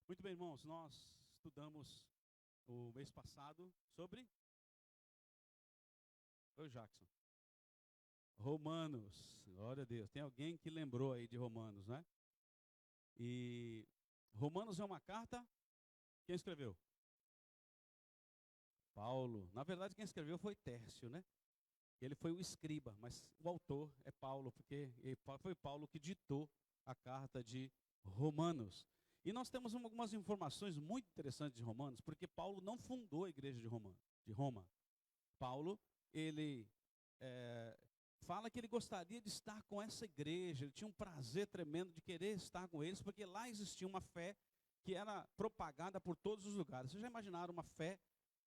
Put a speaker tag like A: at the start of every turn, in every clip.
A: Muito bem, irmãos, nós estudamos o mês passado sobre... Oi, Jackson. Romanos, glória a Deus. Tem alguém que lembrou aí de Romanos, né? E Romanos é uma carta, quem escreveu? Paulo. Na verdade, quem escreveu foi Tércio, né? Ele foi o escriba, mas o autor é Paulo, porque foi Paulo que ditou a carta de Romanos. E nós temos algumas informações muito interessantes de Romanos, porque Paulo não fundou a igreja de Roma. Paulo, ele fala que ele gostaria de estar com essa igreja, ele tinha um prazer tremendo de querer estar com eles, porque lá existia uma fé que era propagada por todos os lugares. Vocês já imaginaram uma fé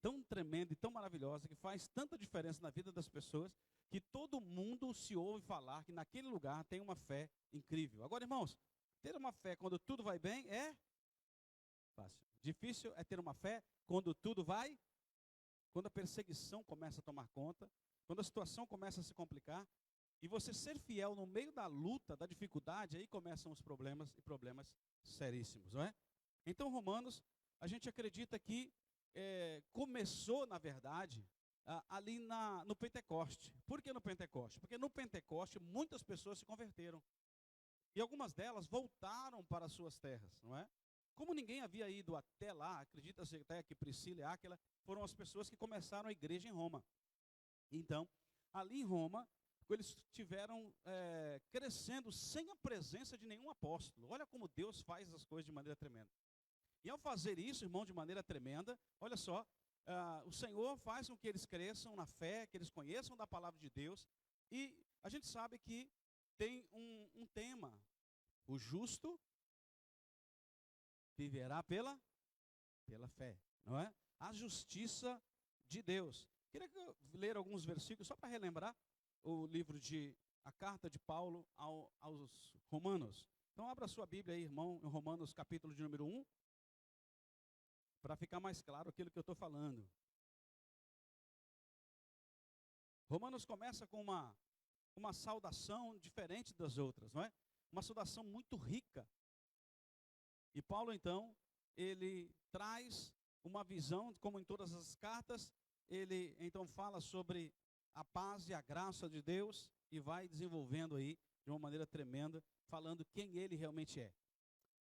A: tão tremenda e tão maravilhosa, que faz tanta diferença na vida das pessoas, que todo mundo se ouve falar que naquele lugar tem uma fé incrível. Agora, irmãos, ter uma fé quando tudo vai bem é fácil. Difícil é ter uma fé quando tudo vai, quando a perseguição começa a tomar conta, quando a situação começa a se complicar, e você ser fiel no meio da luta, da dificuldade, aí começam os problemas, e problemas seríssimos, não é? Então, Romanos, a gente acredita que começou, na verdade, ali no Pentecoste. Por que no Pentecoste? Porque no Pentecoste muitas pessoas se converteram. E algumas delas voltaram para as suas terras, não é? Como ninguém havia ido até lá, acredita-se até que Priscila e Áquila foram as pessoas que começaram a igreja em Roma. Então, ali em Roma, eles estiveram crescendo sem a presença de nenhum apóstolo. Olha como Deus faz as coisas de maneira tremenda. E ao fazer isso, irmão, de maneira tremenda, olha só, o Senhor faz com que eles cresçam na fé, que eles conheçam da palavra de Deus. E a gente sabe que tem um tema: o justo viverá pela fé, não é? A justiça de Deus. Queria que eu ler alguns versículos só para relembrar o livro a carta de Paulo aos Romanos. Então abra sua Bíblia aí, irmão, em Romanos capítulo de número 1, para ficar mais claro aquilo que eu estou falando. Romanos começa com uma saudação diferente das outras, não é? Uma saudação muito rica. E Paulo, então, ele traz uma visão, como em todas as cartas, ele então fala sobre a paz e a graça de Deus e vai desenvolvendo aí de uma maneira tremenda, falando quem ele realmente é.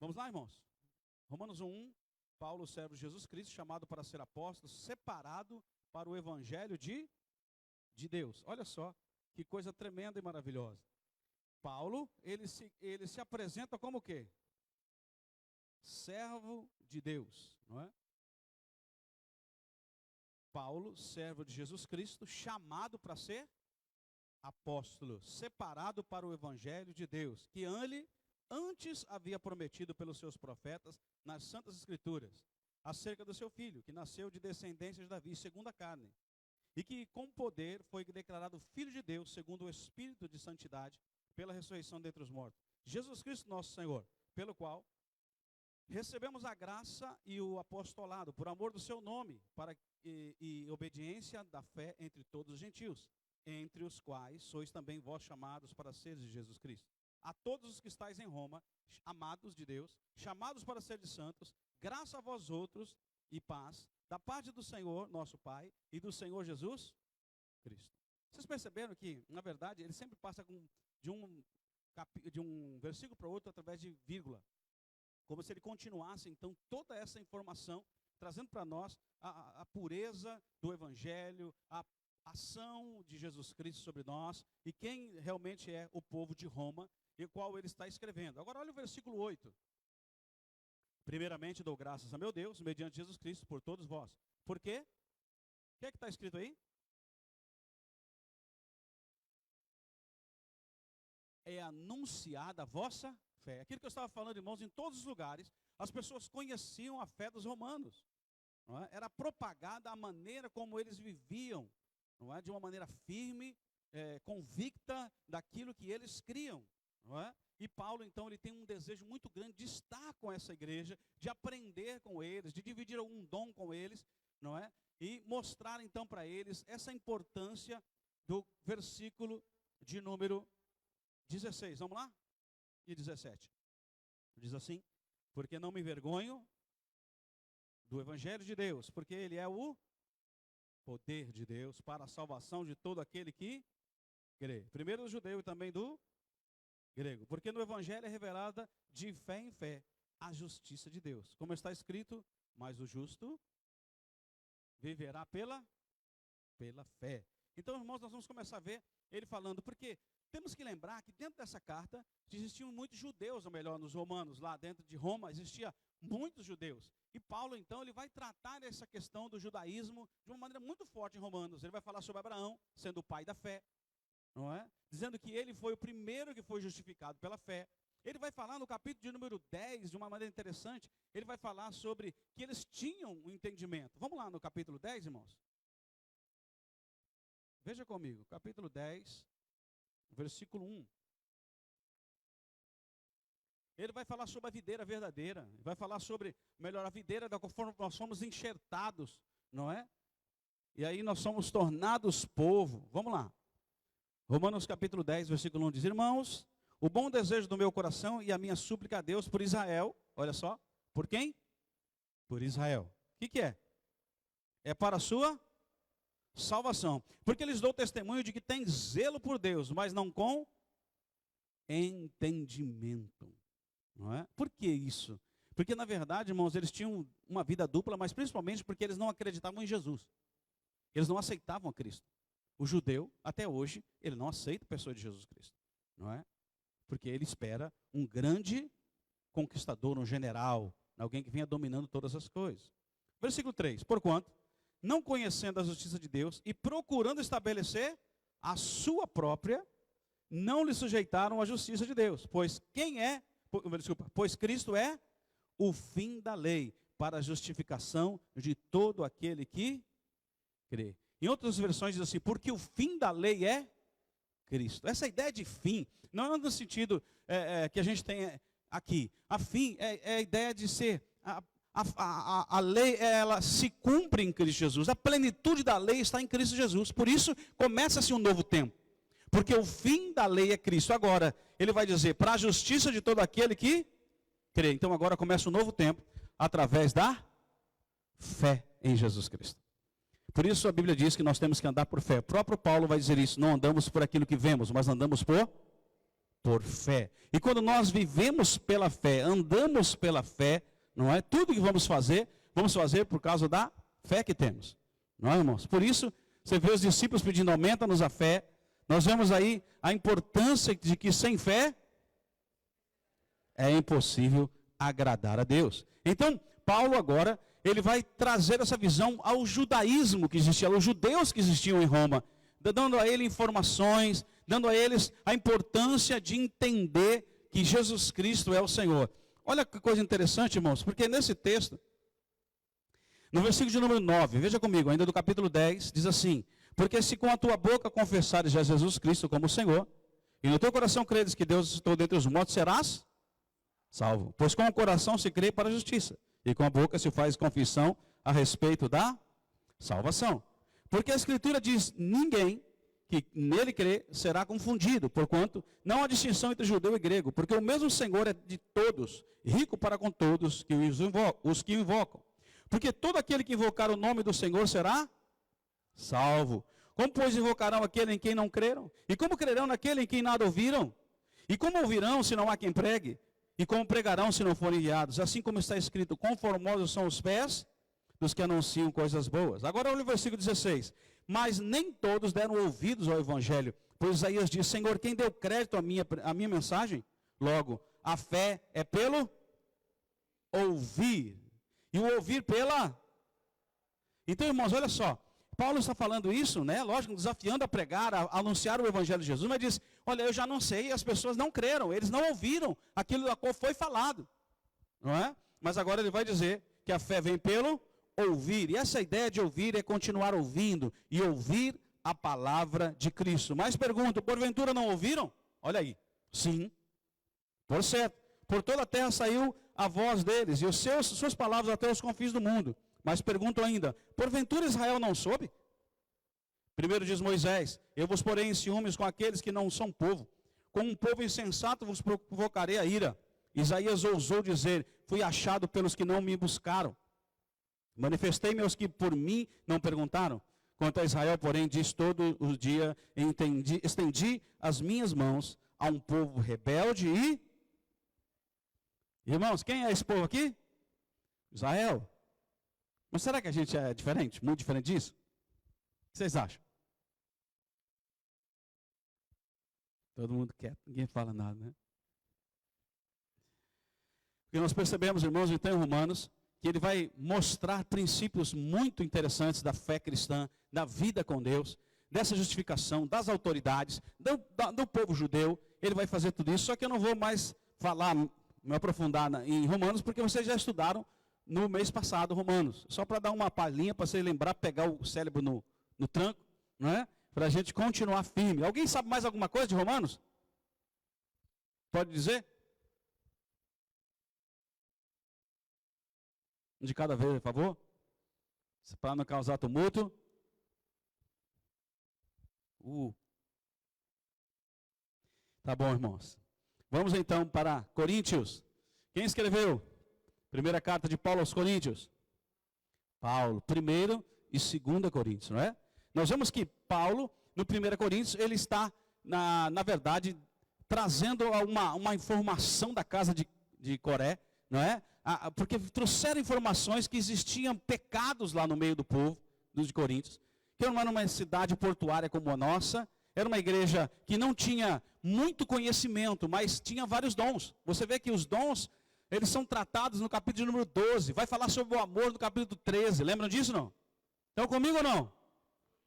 A: Vamos lá, irmãos? Romanos 1, Paulo, servo de Jesus Cristo, chamado para ser apóstolo, separado para o evangelho de Deus. Olha só que coisa tremenda e maravilhosa. Paulo, ele se apresenta como o quê? Servo de Deus, não é? Paulo, servo de Jesus Cristo, chamado para ser apóstolo, separado para o evangelho de Deus, que ele antes havia prometido pelos seus profetas nas santas escrituras, acerca do seu filho, que nasceu de descendência de Davi, segundo a carne, e que com poder foi declarado filho de Deus, segundo o Espírito de santidade, pela ressurreição dentre os mortos. Jesus Cristo nosso Senhor, pelo qual recebemos a graça e o apostolado, por amor do seu nome, para e obediência da fé entre todos os gentios, entre os quais sois também vós chamados para seres de Jesus Cristo. A todos os que estáis em Roma, amados de Deus, chamados para seres santos, graça a vós outros e paz, da parte do Senhor, nosso Pai, e do Senhor Jesus Cristo. Vocês perceberam que, na verdade, ele sempre passa de um versículo para outro através de vírgula. Como se ele continuasse, então, toda essa informação, trazendo para nós a pureza do Evangelho, a ação de Jesus Cristo sobre nós, e quem realmente é o povo de Roma, e o qual ele está escrevendo. Agora olha o versículo 8. Primeiramente dou graças a meu Deus, mediante Jesus Cristo, por todos vós. Por quê? O que é que está escrito aí? É anunciada a vossa fé. Aquilo que eu estava falando, irmãos, em todos os lugares, as pessoas conheciam a fé dos romanos. Não é? Era propagada a maneira como eles viviam, não é? De uma maneira firme, convicta daquilo que eles criam. Não é? E Paulo, então, ele tem um desejo muito grande de estar com essa igreja, de aprender com eles, de dividir algum dom com eles, não é? E mostrar, então, para eles essa importância do versículo de número 16. Vamos lá? E 17. Diz assim: porque não me envergonho do Evangelho de Deus, porque ele é o poder de Deus para a salvação de todo aquele que crê. Primeiro do judeu e também do grego. Porque no Evangelho é revelada de fé em fé a justiça de Deus. Como está escrito, mas o justo viverá pela fé. Então, irmãos, nós vamos começar a ver ele falando, porque temos que lembrar que dentro dessa carta existiam muitos judeus, ou melhor, nos romanos, lá dentro de Roma existia muitos judeus. E Paulo, então, ele vai tratar essa questão do judaísmo de uma maneira muito forte em Romanos. Ele vai falar sobre Abraão, sendo o pai da fé, não é? Dizendo que ele foi o primeiro que foi justificado pela fé. Ele vai falar no capítulo de número 10, de uma maneira interessante, ele vai falar sobre que eles tinham um entendimento. Vamos lá no capítulo 10, irmãos? Veja comigo, capítulo 10, versículo 1. Ele vai falar sobre a videira verdadeira, vai falar sobre, melhor, a videira da conforme nós somos enxertados, não é? E aí nós somos tornados povo. Vamos lá. Romanos capítulo 10, versículo 1 diz: irmãos, o bom desejo do meu coração e a minha súplica a Deus por Israel, olha só, por quem? Por Israel. O que é? É para a sua salvação. Porque eles dão testemunho de que tem zelo por Deus, mas não com entendimento. Não é? Por que isso? Porque na verdade, irmãos, eles tinham uma vida dupla, mas principalmente porque eles não acreditavam em Jesus. Eles não aceitavam a Cristo. O judeu, até hoje, ele não aceita a pessoa de Jesus Cristo. Não é? Porque ele espera um grande conquistador, um general, alguém que venha dominando todas as coisas. Versículo 3. Porquanto, não conhecendo a justiça de Deus e procurando estabelecer a sua própria, não lhe sujeitaram à justiça de Deus. Pois Cristo é o fim da lei para a justificação de todo aquele que crê. Em outras versões diz assim, porque o fim da lei é Cristo. Essa ideia de fim, não é no sentido que a gente tem aqui. A fim é a ideia de ser, a lei, ela se cumpre em Cristo Jesus. A plenitude da lei está em Cristo Jesus. Por isso, começa-se um novo tempo. Porque o fim da lei é Cristo. Agora, ele vai dizer, para a justiça de todo aquele que crê. Então agora começa um novo tempo, através da fé em Jesus Cristo. Por isso a Bíblia diz que nós temos que andar por fé. O próprio Paulo vai dizer isso, não andamos por aquilo que vemos, mas andamos por fé. E quando nós vivemos pela fé, andamos pela fé, não é? Tudo que vamos fazer por causa da fé que temos. Não é, irmãos? Por isso, você vê os discípulos pedindo, aumenta-nos a fé. Nós vemos aí a importância de que sem fé é impossível agradar a Deus. Então, Paulo agora, ele vai trazer essa visão ao judaísmo que existia, aos judeus que existiam em Roma, dando a ele informações, dando a eles a importância de entender que Jesus Cristo é o Senhor. Olha que coisa interessante, irmãos, porque nesse texto, no versículo de número 9, veja comigo, ainda do capítulo 10, diz assim, porque se com a tua boca confessares a Jesus Cristo como Senhor, e no teu coração creres que Deus ressuscitou dentre os mortos, serás salvo. Pois com o coração se crê para a justiça, e com a boca se faz confissão a respeito da salvação. Porque a Escritura diz, ninguém que nele crê será confundido, porquanto não há distinção entre judeu e grego, porque o mesmo Senhor é de todos, rico para com todos os que o invocam. Porque todo aquele que invocar o nome do Senhor será salvo. Como, pois, invocarão aquele em quem não creram? E como crerão naquele em quem nada ouviram? E como ouvirão se não há quem pregue? E como pregarão se não forem guiados? Assim como está escrito, quão formosos são os pés dos que anunciam coisas boas. Agora olha o versículo 16. Mas nem todos deram ouvidos ao Evangelho. Pois Isaías diz, Senhor, quem deu crédito à minha mensagem? Logo, a fé é pelo ouvir. E o ouvir pela... Então, irmãos, olha só. Paulo está falando isso, né? Lógico, desafiando a pregar, a anunciar o Evangelho de Jesus. Mas diz, olha, eu já não sei, e as pessoas não creram. Eles não ouviram aquilo da qual foi falado. Não é? Mas agora ele vai dizer que a fé vem pelo ouvir. E essa ideia de ouvir é continuar ouvindo e ouvir a palavra de Cristo. Mas pergunto, porventura não ouviram? Olha aí. Sim. Por certo. Por toda a terra saiu a voz deles e suas palavras até os confins do mundo. Mas pergunto ainda, porventura Israel não soube? Primeiro diz Moisés, eu vos porei em ciúmes com aqueles que não são povo. Com um povo insensato vos provocarei a ira. Isaías ousou dizer, fui achado pelos que não me buscaram. Manifestei-me aos que por mim não perguntaram. Quanto a Israel, porém, diz todo o dia, estendi as minhas mãos a um povo rebelde e... Irmãos, quem é esse povo aqui? Israel. Mas será que a gente é diferente? Muito diferente disso? O que vocês acham? Todo mundo quieto, ninguém fala nada, né? Porque nós percebemos, irmãos, então em Romanos, que ele vai mostrar princípios muito interessantes da fé cristã, da vida com Deus, dessa justificação, das autoridades, do povo judeu. Ele vai fazer tudo isso, só que eu não vou mais falar, me aprofundar em Romanos, porque vocês já estudaram no mês passado Romanos. Só para dar uma palhinha, para você lembrar, pegar o cérebro no tranco, não é? Para a gente continuar firme. Alguém sabe mais alguma coisa de Romanos? Pode dizer? De cada vez, por favor. Para não causar tumulto. Tá bom, irmãos. Vamos então para Coríntios. Quem escreveu? Primeira carta de Paulo aos Coríntios. Paulo, 1º e 2 Coríntios, não é? Nós vemos que Paulo, no 1 Coríntios, ele está, na verdade, trazendo uma informação da casa de Coré, não é? Porque trouxeram informações que existiam pecados lá no meio do povo, dos Coríntios, que era uma cidade portuária como a nossa, era uma igreja que não tinha muito conhecimento, mas tinha vários dons. Você vê que os dons, eles são tratados no capítulo número 12, vai falar sobre o amor no capítulo 13, lembram disso não? Estão comigo ou não?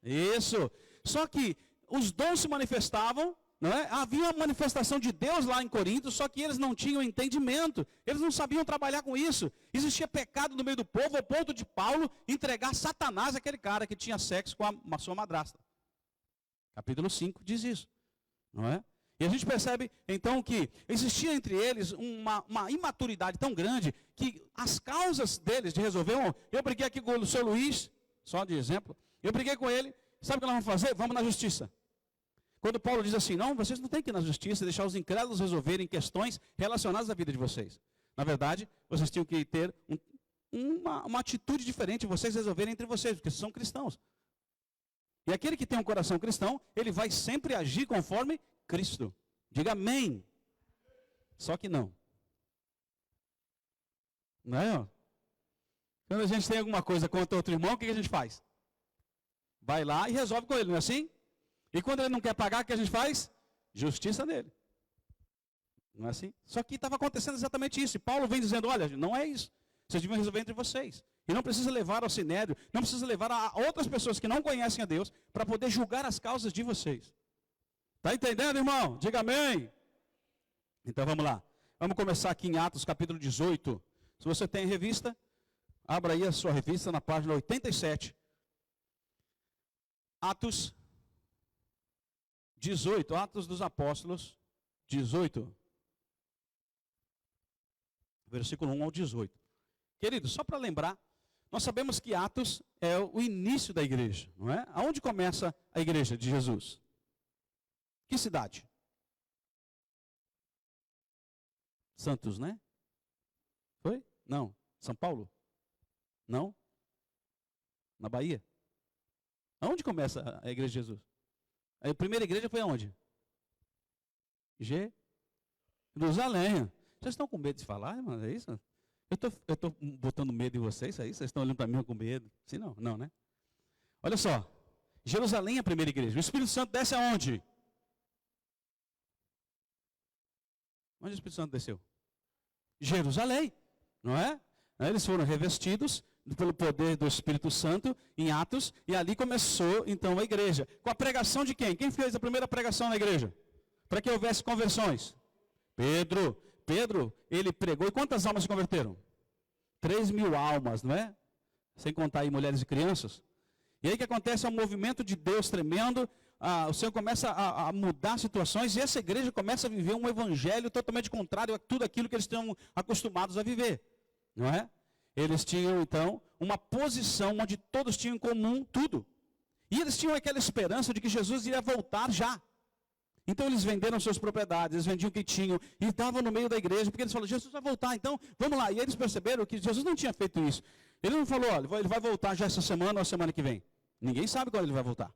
A: Isso. Só que os dons se manifestavam, não é? Havia uma manifestação de Deus lá em Corinto, só que eles não tinham entendimento, eles não sabiam trabalhar com isso. Existia pecado no meio do povo, ao ponto de Paulo entregar Satanás àquele cara que tinha sexo com a sua madrasta. Capítulo 5 diz isso, não é? E a gente percebe então que existia entre eles uma imaturidade tão grande que as causas deles de resolver, eu briguei aqui com o seu Luiz, só de exemplo, eu briguei com ele, sabe o que nós vamos fazer? Vamos na justiça. Quando Paulo diz assim, não, vocês não têm que ir na justiça e deixar os incrédulos resolverem questões relacionadas à vida de vocês. Na verdade, vocês tinham que ter uma atitude diferente, vocês resolverem entre vocês, porque são cristãos. E aquele que tem um coração cristão, ele vai sempre agir conforme Cristo. Diga amém. Só que não. Não é? Ó? Quando a gente tem alguma coisa contra outro irmão, o que a gente faz? Vai lá e resolve com ele, não é assim? E quando ele não quer pagar, o que a gente faz? Justiça nele. Não é assim? Só que estava acontecendo exatamente isso. E Paulo vem dizendo, olha, não é isso. Vocês deviam resolver entre vocês. E não precisa levar ao sinédrio, não precisa levar a outras pessoas que não conhecem a Deus para poder julgar as causas de vocês. Está entendendo, irmão? Diga amém. Então vamos lá. Vamos começar aqui em Atos capítulo 18. Se você tem revista, abra aí a sua revista na página 87. Atos 18, Atos dos Apóstolos 18. Versículo 1 ao 18. Queridos, só para lembrar, nós sabemos que Atos é o início da igreja, não é? Aonde começa a igreja de Jesus? Que cidade? Santos, né? Foi? Não. São Paulo? Não? Na Bahia? Aonde começa a igreja de Jesus? A primeira igreja foi aonde? Jerusalém. Vocês estão com medo de falar, irmão? É isso? Eu estou botando medo em vocês, é isso? Vocês estão olhando para mim com medo? Sim, não? Não, né? Olha só. Jerusalém é a primeira igreja. O Espírito Santo desce aonde? Onde o Espírito Santo desceu? Jerusalém, não é? Eles foram revestidos pelo poder do Espírito Santo em Atos, e ali começou então a igreja. Com a pregação de quem? Quem fez a primeira pregação na igreja? Para que houvesse conversões? Pedro. Pedro, ele pregou, e quantas almas se converteram? 3.000 almas, não é? Sem contar aí mulheres e crianças. E aí o que acontece é um movimento de Deus tremendo, o Senhor começa a mudar situações, e essa igreja começa a viver um evangelho totalmente contrário a tudo aquilo que eles estão acostumados a viver, não é? Eles tinham, então, uma posição onde todos tinham em comum tudo. E eles tinham aquela esperança de que Jesus iria voltar já. Então eles venderam suas propriedades, eles vendiam o que tinham e estavam no meio da igreja, porque eles falaram, Jesus vai voltar, então vamos lá. E eles perceberam que Jesus não tinha feito isso. Ele não falou, olha, ele vai voltar já essa semana ou a semana que vem. Ninguém sabe quando ele vai voltar.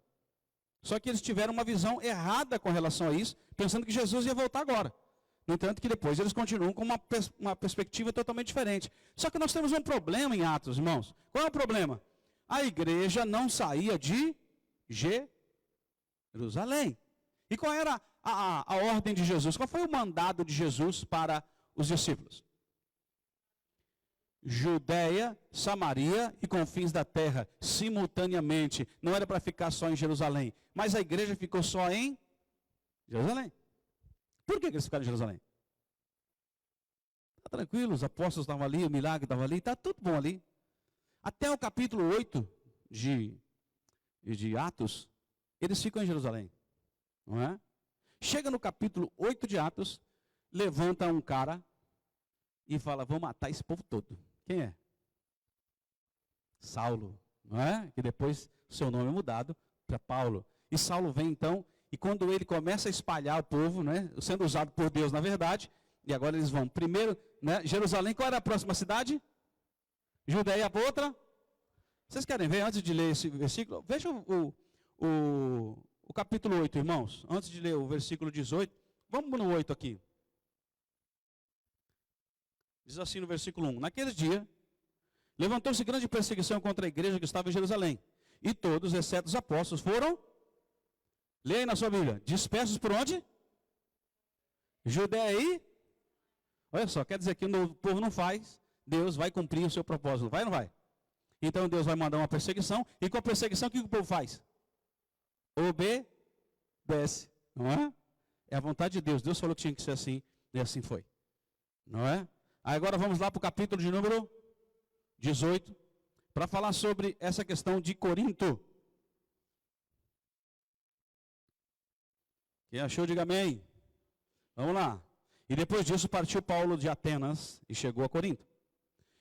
A: Só que eles tiveram uma visão errada com relação a isso, pensando que Jesus ia voltar agora. No entanto, que depois eles continuam com uma perspectiva totalmente diferente. Só que nós temos um problema em Atos, irmãos. Qual é o problema? A igreja não saía de Jerusalém. E qual era a ordem de Jesus? Qual foi o mandado de Jesus para os discípulos? Judéia, Samaria e confins da terra, simultaneamente. Não era para ficar só em Jerusalém. Mas a igreja ficou só em Jerusalém. Por que eles ficaram em Jerusalém? Está tranquilo, os apóstolos estavam ali, o milagre estava ali, está tudo bom ali. Até o capítulo 8 de Atos, eles ficam em Jerusalém. Não é? Chega no capítulo 8 de Atos, levanta um cara e fala, vou matar esse povo todo. Quem é? Saulo, não é? Que depois seu nome é mudado para Paulo. E Saulo vem então, e quando ele começa a espalhar o povo, né, sendo usado por Deus na verdade, e agora eles vão, primeiro, né, Jerusalém, qual era a próxima cidade? Judeia, a outra? Vocês querem ver, antes de ler esse versículo? Veja o capítulo 8, irmãos, antes de ler o versículo 18, vamos no 8 aqui. Diz assim no versículo 1, naquele dia, levantou-se grande perseguição contra a igreja que estava em Jerusalém, e todos, exceto os apóstolos, foram, leia aí na sua Bíblia, dispersos por onde? Judeia e, olha só, quer dizer que o povo não faz, Deus vai cumprir o seu propósito, vai ou não vai? Então Deus vai mandar uma perseguição, e com a perseguição o que o povo faz? Obedece, não é? É a vontade de Deus, Deus falou que tinha que ser assim, e assim foi, não é? Agora vamos lá para o capítulo de número 18, para falar sobre essa questão de Corinto. Quem achou, diga amém. Vamos lá. E depois disso partiu Paulo de Atenas e chegou a Corinto.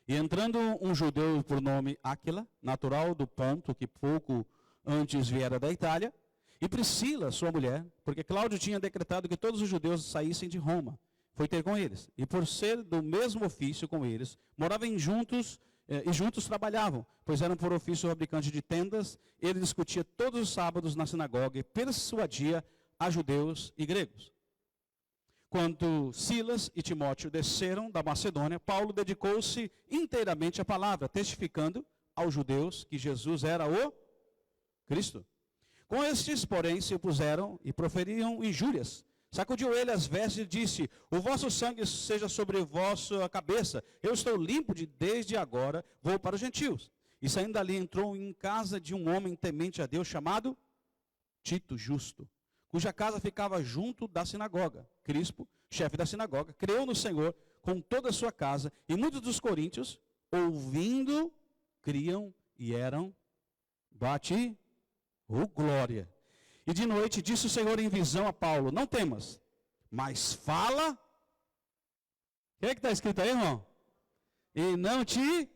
A: E entrando um judeu por nome Áquila, natural do Ponto, que pouco antes viera da Itália, e Priscila, sua mulher, porque Cláudio tinha decretado que todos os judeus saíssem de Roma, foi ter com eles. E por ser do mesmo ofício com eles, moravam juntos e juntos trabalhavam, pois eram por ofício fabricantes de tendas. Ele discutia todos os sábados na sinagoga e persuadia a judeus e gregos. Quando Silas e Timóteo desceram da Macedônia, Paulo dedicou-se inteiramente à palavra, testificando aos judeus que Jesus era o Cristo. Com estes, porém, se opuseram e proferiam injúrias. Sacudiu ele as vestes e disse, o vosso sangue seja sobre vossa cabeça. Eu estou limpo desde agora, vou para os gentios. E saindo dali entrou em casa de um homem temente a Deus chamado Tito Justo, cuja casa ficava junto da sinagoga. Crispo, chefe da sinagoga, creu no Senhor com toda a sua casa, e muitos dos coríntios, ouvindo, criam e eram glória. E de noite disse o Senhor em visão a Paulo, não temas, mas fala. O que é que está escrito aí, irmão? E não te...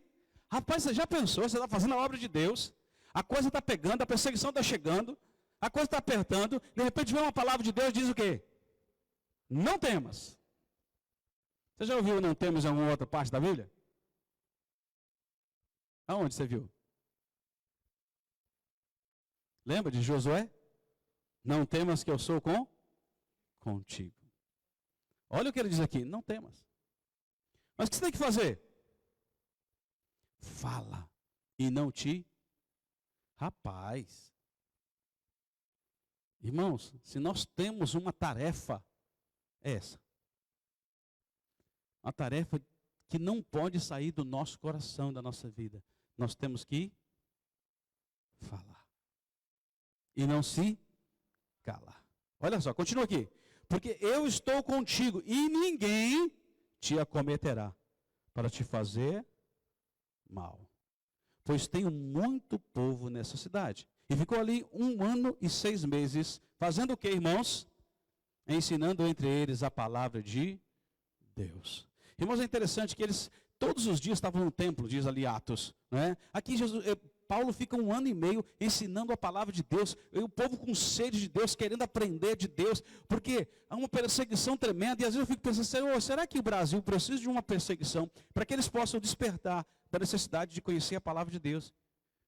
A: Rapaz, você já pensou, você está fazendo a obra de Deus, a coisa está pegando, a perseguição está chegando, a coisa está apertando, de repente vem uma palavra de Deus e diz o quê? Não temas. Você já ouviu não temas em alguma outra parte da Bíblia? Aonde você viu? Lembra de Josué? Não temas que eu sou contigo. Olha o que ele diz aqui, não temas. Mas o que você tem que fazer? Fala e não te... Rapaz, irmãos, se nós temos uma tarefa, é essa. Uma tarefa que não pode sair do nosso coração, da nossa vida. Nós temos que falar. E não se calar. Olha só, continua aqui. Porque eu estou contigo e ninguém te acometerá para te fazer mal. Pois tenho muito povo nessa cidade. E ficou ali 1 ano e 6 meses, fazendo o que, irmãos? Ensinando entre eles a palavra de Deus. Irmãos, é interessante que eles todos os dias estavam no templo, diz ali Atos. Né? Aqui Paulo fica 1 ano e meio ensinando a palavra de Deus, e o povo com sede de Deus, querendo aprender de Deus, porque há uma perseguição tremenda, e às vezes eu fico pensando, Senhor, será que o Brasil precisa de uma perseguição para que eles possam despertar da necessidade de conhecer a palavra de Deus,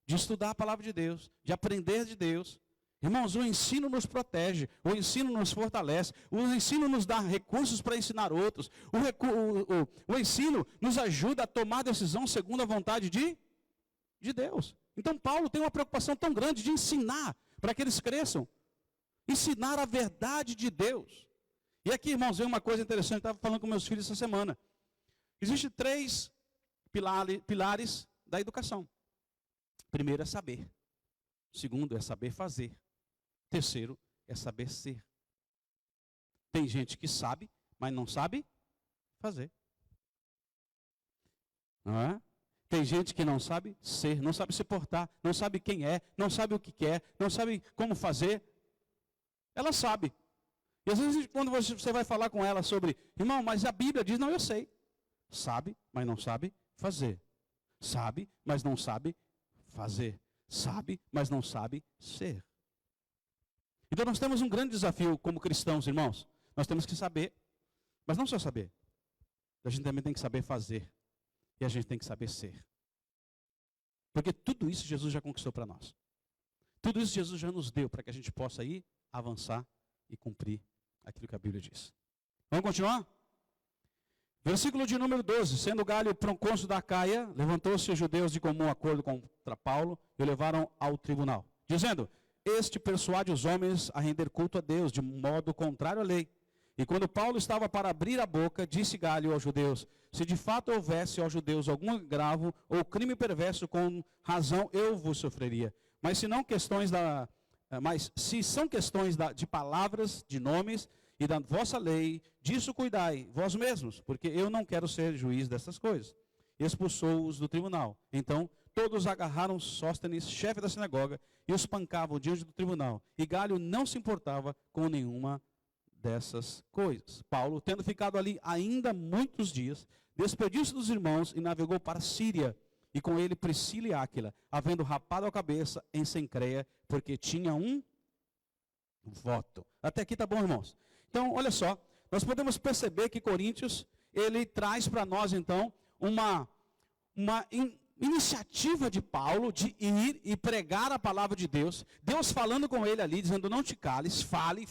A: de estudar a palavra de Deus, de aprender de Deus? Irmãos, o ensino nos protege, o ensino nos fortalece, o ensino nos dá recursos para ensinar outros, o ensino nos ajuda a tomar decisão segundo a vontade de Deus. Então Paulo tem uma preocupação tão grande de ensinar para que eles cresçam, ensinar a verdade de Deus. E aqui, irmãos, vem uma coisa interessante, eu estava falando com meus filhos essa semana. Existem 3 pilares da educação. Primeiro é saber. Segundo é saber fazer. Terceiro é saber ser. Tem gente que sabe, mas não sabe fazer. Não é? Tem gente que não sabe ser, não sabe se portar, não sabe quem é, não sabe o que quer, não sabe como fazer. Ela sabe. E às vezes quando você vai falar com ela sobre, irmão, mas a Bíblia diz, não, eu sei. Sabe, mas não sabe fazer. Sabe, mas não sabe fazer. Sabe, mas não sabe ser. Então nós temos um grande desafio como cristãos, irmãos. Nós temos que saber, mas não só saber. A gente também tem que saber fazer. E a gente tem que saber ser. Porque tudo isso Jesus já conquistou para nós. Tudo isso Jesus já nos deu para que a gente possa ir, avançar e cumprir aquilo que a Bíblia diz. Vamos continuar? Versículo de número 12. Sendo Galho procônsul da Acaia, levantou-se os judeus de comum acordo contra Paulo e o levaram ao tribunal, dizendo: este persuade os homens a render culto a Deus, de modo contrário à lei. E quando Paulo estava para abrir a boca, disse Galho aos judeus: se de fato houvesse aos judeus algum agravo ou crime perverso, com razão eu vos sofreria. Mas se são questões de palavras, de nomes e da vossa lei, disso cuidai vós mesmos, porque eu não quero ser juiz dessas coisas. E expulsou-os do tribunal. Então todos agarraram Sóstenes, chefe da sinagoga, e os pancavam diante do tribunal. E Galho não se importava com nenhuma dessas coisas. Paulo, tendo ficado ali ainda muitos dias, despediu-se dos irmãos e navegou para a Síria. E com ele Priscila e Áquila, havendo rapado a cabeça em Cencreia, porque tinha um voto. Até aqui tá bom, irmãos? Então, olha só, nós podemos perceber que Coríntios, ele traz para nós, então, uma iniciativa de Paulo de ir e pregar a palavra de Deus. Deus falando com ele ali, dizendo: não te cales, fale,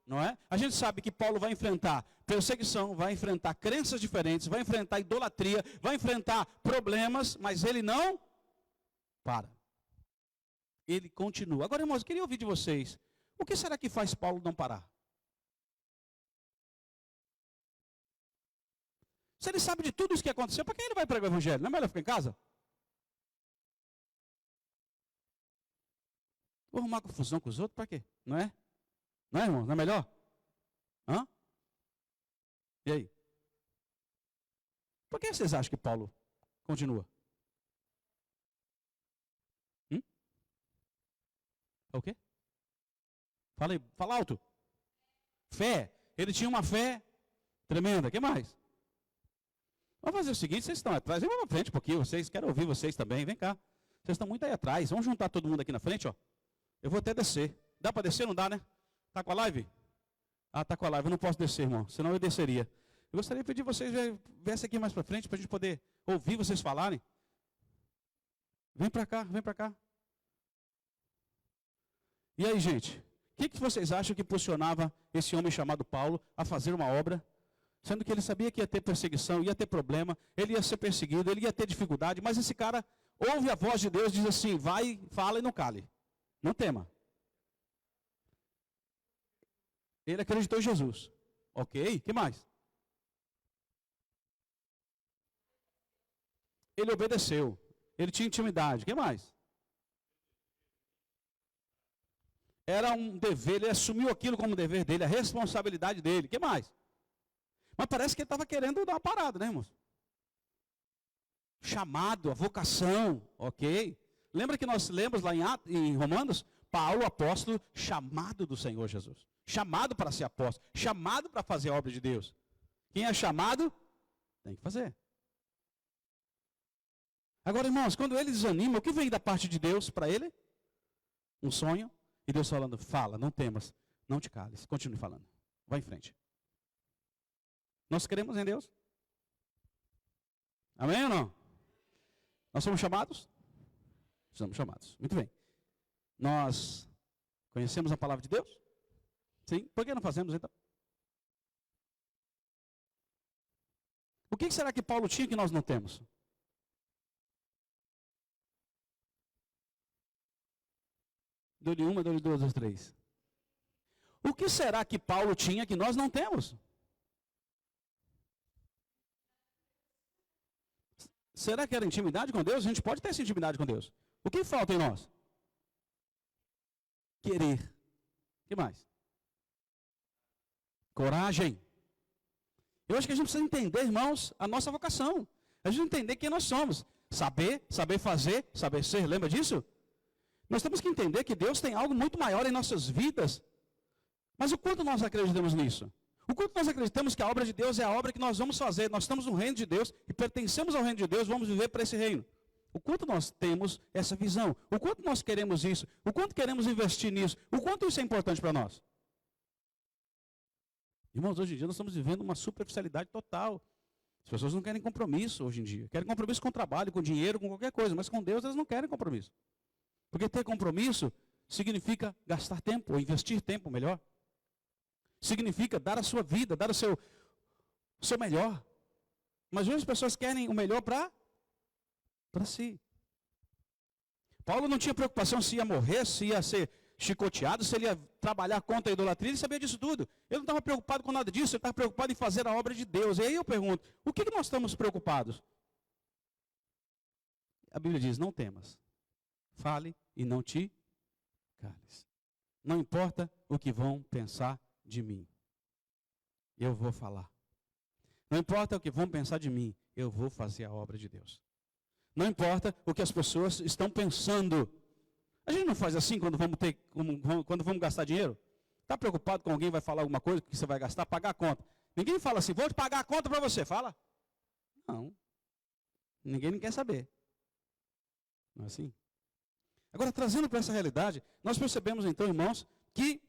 A: não é? A gente sabe que Paulo vai enfrentar perseguição, vai enfrentar crenças diferentes, vai enfrentar idolatria, vai enfrentar problemas, mas ele não para. Ele continua. Agora, irmãos, eu queria ouvir de vocês, o que será que faz Paulo não parar? Se ele sabe de tudo isso que aconteceu, para quem ele vai pregar o evangelho? Não é melhor ficar em casa? Vou arrumar confusão com os outros, para quê? Não é? Não é, irmão? Não é melhor? Hã? E aí? Por que vocês acham que Paulo continua? É o quê? Fala aí, fala alto. Fé. Ele tinha uma fé tremenda. O que mais? Vamos fazer o seguinte, vocês estão atrás, vem para frente um pouquinho, vocês, quero ouvir vocês também, vem cá. Vocês estão muito aí atrás, vamos juntar todo mundo aqui na frente, ó. Eu vou até descer. Dá para descer? Não dá, né? Tá com a live? Ah, tá com a live, eu não posso descer, irmão, senão eu desceria. Eu gostaria de pedir vocês viessem aqui mais para frente, para a gente poder ouvir vocês falarem. Vem para cá, vem para cá. E aí, gente, o que vocês acham que impulsionava esse homem chamado Paulo a fazer uma obra? Sendo que ele sabia que ia ter perseguição, ia ter problema, ele ia ser perseguido, ele ia ter dificuldade, mas esse cara ouve a voz de Deus e diz assim: vai, fala e não cale. Não tema. Ele acreditou em Jesus. Ok, o que mais? Ele obedeceu. Ele tinha intimidade. O que mais? Era um dever, ele assumiu aquilo como dever dele, a responsabilidade dele. O que mais? Mas parece que ele estava querendo dar uma parada, né, irmãos? Chamado, a vocação, ok? Lembra que nós lemos lá em Romanos? Paulo, apóstolo, chamado do Senhor Jesus. Chamado para ser apóstolo, chamado para fazer a obra de Deus. Quem é chamado, tem que fazer. Agora, irmãos, quando ele desanima, o que vem da parte de Deus para ele? Um sonho. E Deus falando, fala, não temas, não te cales, continue falando. Vai em frente. Nós cremos em Deus? Amém ou não? Nós somos chamados? Somos chamados. Muito bem. Nós conhecemos a palavra de Deus? Sim. Por que não fazemos então? O que será que Paulo tinha que nós não temos? Deu-lhe uma, deu-lhe duas, deu-lhe três. O que será que Paulo tinha que nós não temos? Será que era intimidade com Deus? A gente pode ter essa intimidade com Deus. O que falta em nós? Querer. O que mais? Coragem. Eu acho que a gente precisa entender, irmãos, a nossa vocação. A gente entender quem nós somos. Saber fazer, saber ser. Lembra disso? Nós temos que entender que Deus tem algo muito maior em nossas vidas. Mas o quanto nós acreditamos nisso? O quanto nós acreditamos que a obra de Deus é a obra que nós vamos fazer? Nós estamos no reino de Deus e pertencemos ao reino de Deus, vamos viver para esse reino. O quanto nós temos essa visão? O quanto nós queremos isso? O quanto queremos investir nisso? O quanto isso é importante para nós? Irmãos, hoje em dia nós estamos vivendo uma superficialidade total. As pessoas não querem compromisso hoje em dia. Querem compromisso com o trabalho, com dinheiro, com qualquer coisa. Mas com Deus elas não querem compromisso. Porque ter compromisso significa gastar tempo, ou investir tempo melhor. Significa dar a sua vida, dar o seu melhor. Mas hoje as pessoas querem o melhor para si. Paulo não tinha preocupação se ia morrer, se ia ser chicoteado, se ele ia trabalhar contra a idolatria, ele sabia disso tudo. Ele não estava preocupado com nada disso, ele estava preocupado em fazer a obra de Deus. E aí eu pergunto, o que nós estamos preocupados? A Bíblia diz, não temas, fale e não te cales. Não importa o que vão pensar de mim, eu vou falar. Não importa o que vão pensar de mim, eu vou fazer a obra de Deus. Não importa o que as pessoas estão pensando. A gente não faz assim quando vamos gastar dinheiro? Está preocupado com alguém vai falar alguma coisa que você vai gastar, pagar a conta. Ninguém fala assim, vou te pagar a conta para você. Fala? Não. Ninguém quer saber. Não é assim? Agora, trazendo para essa realidade, nós percebemos então, irmãos, que,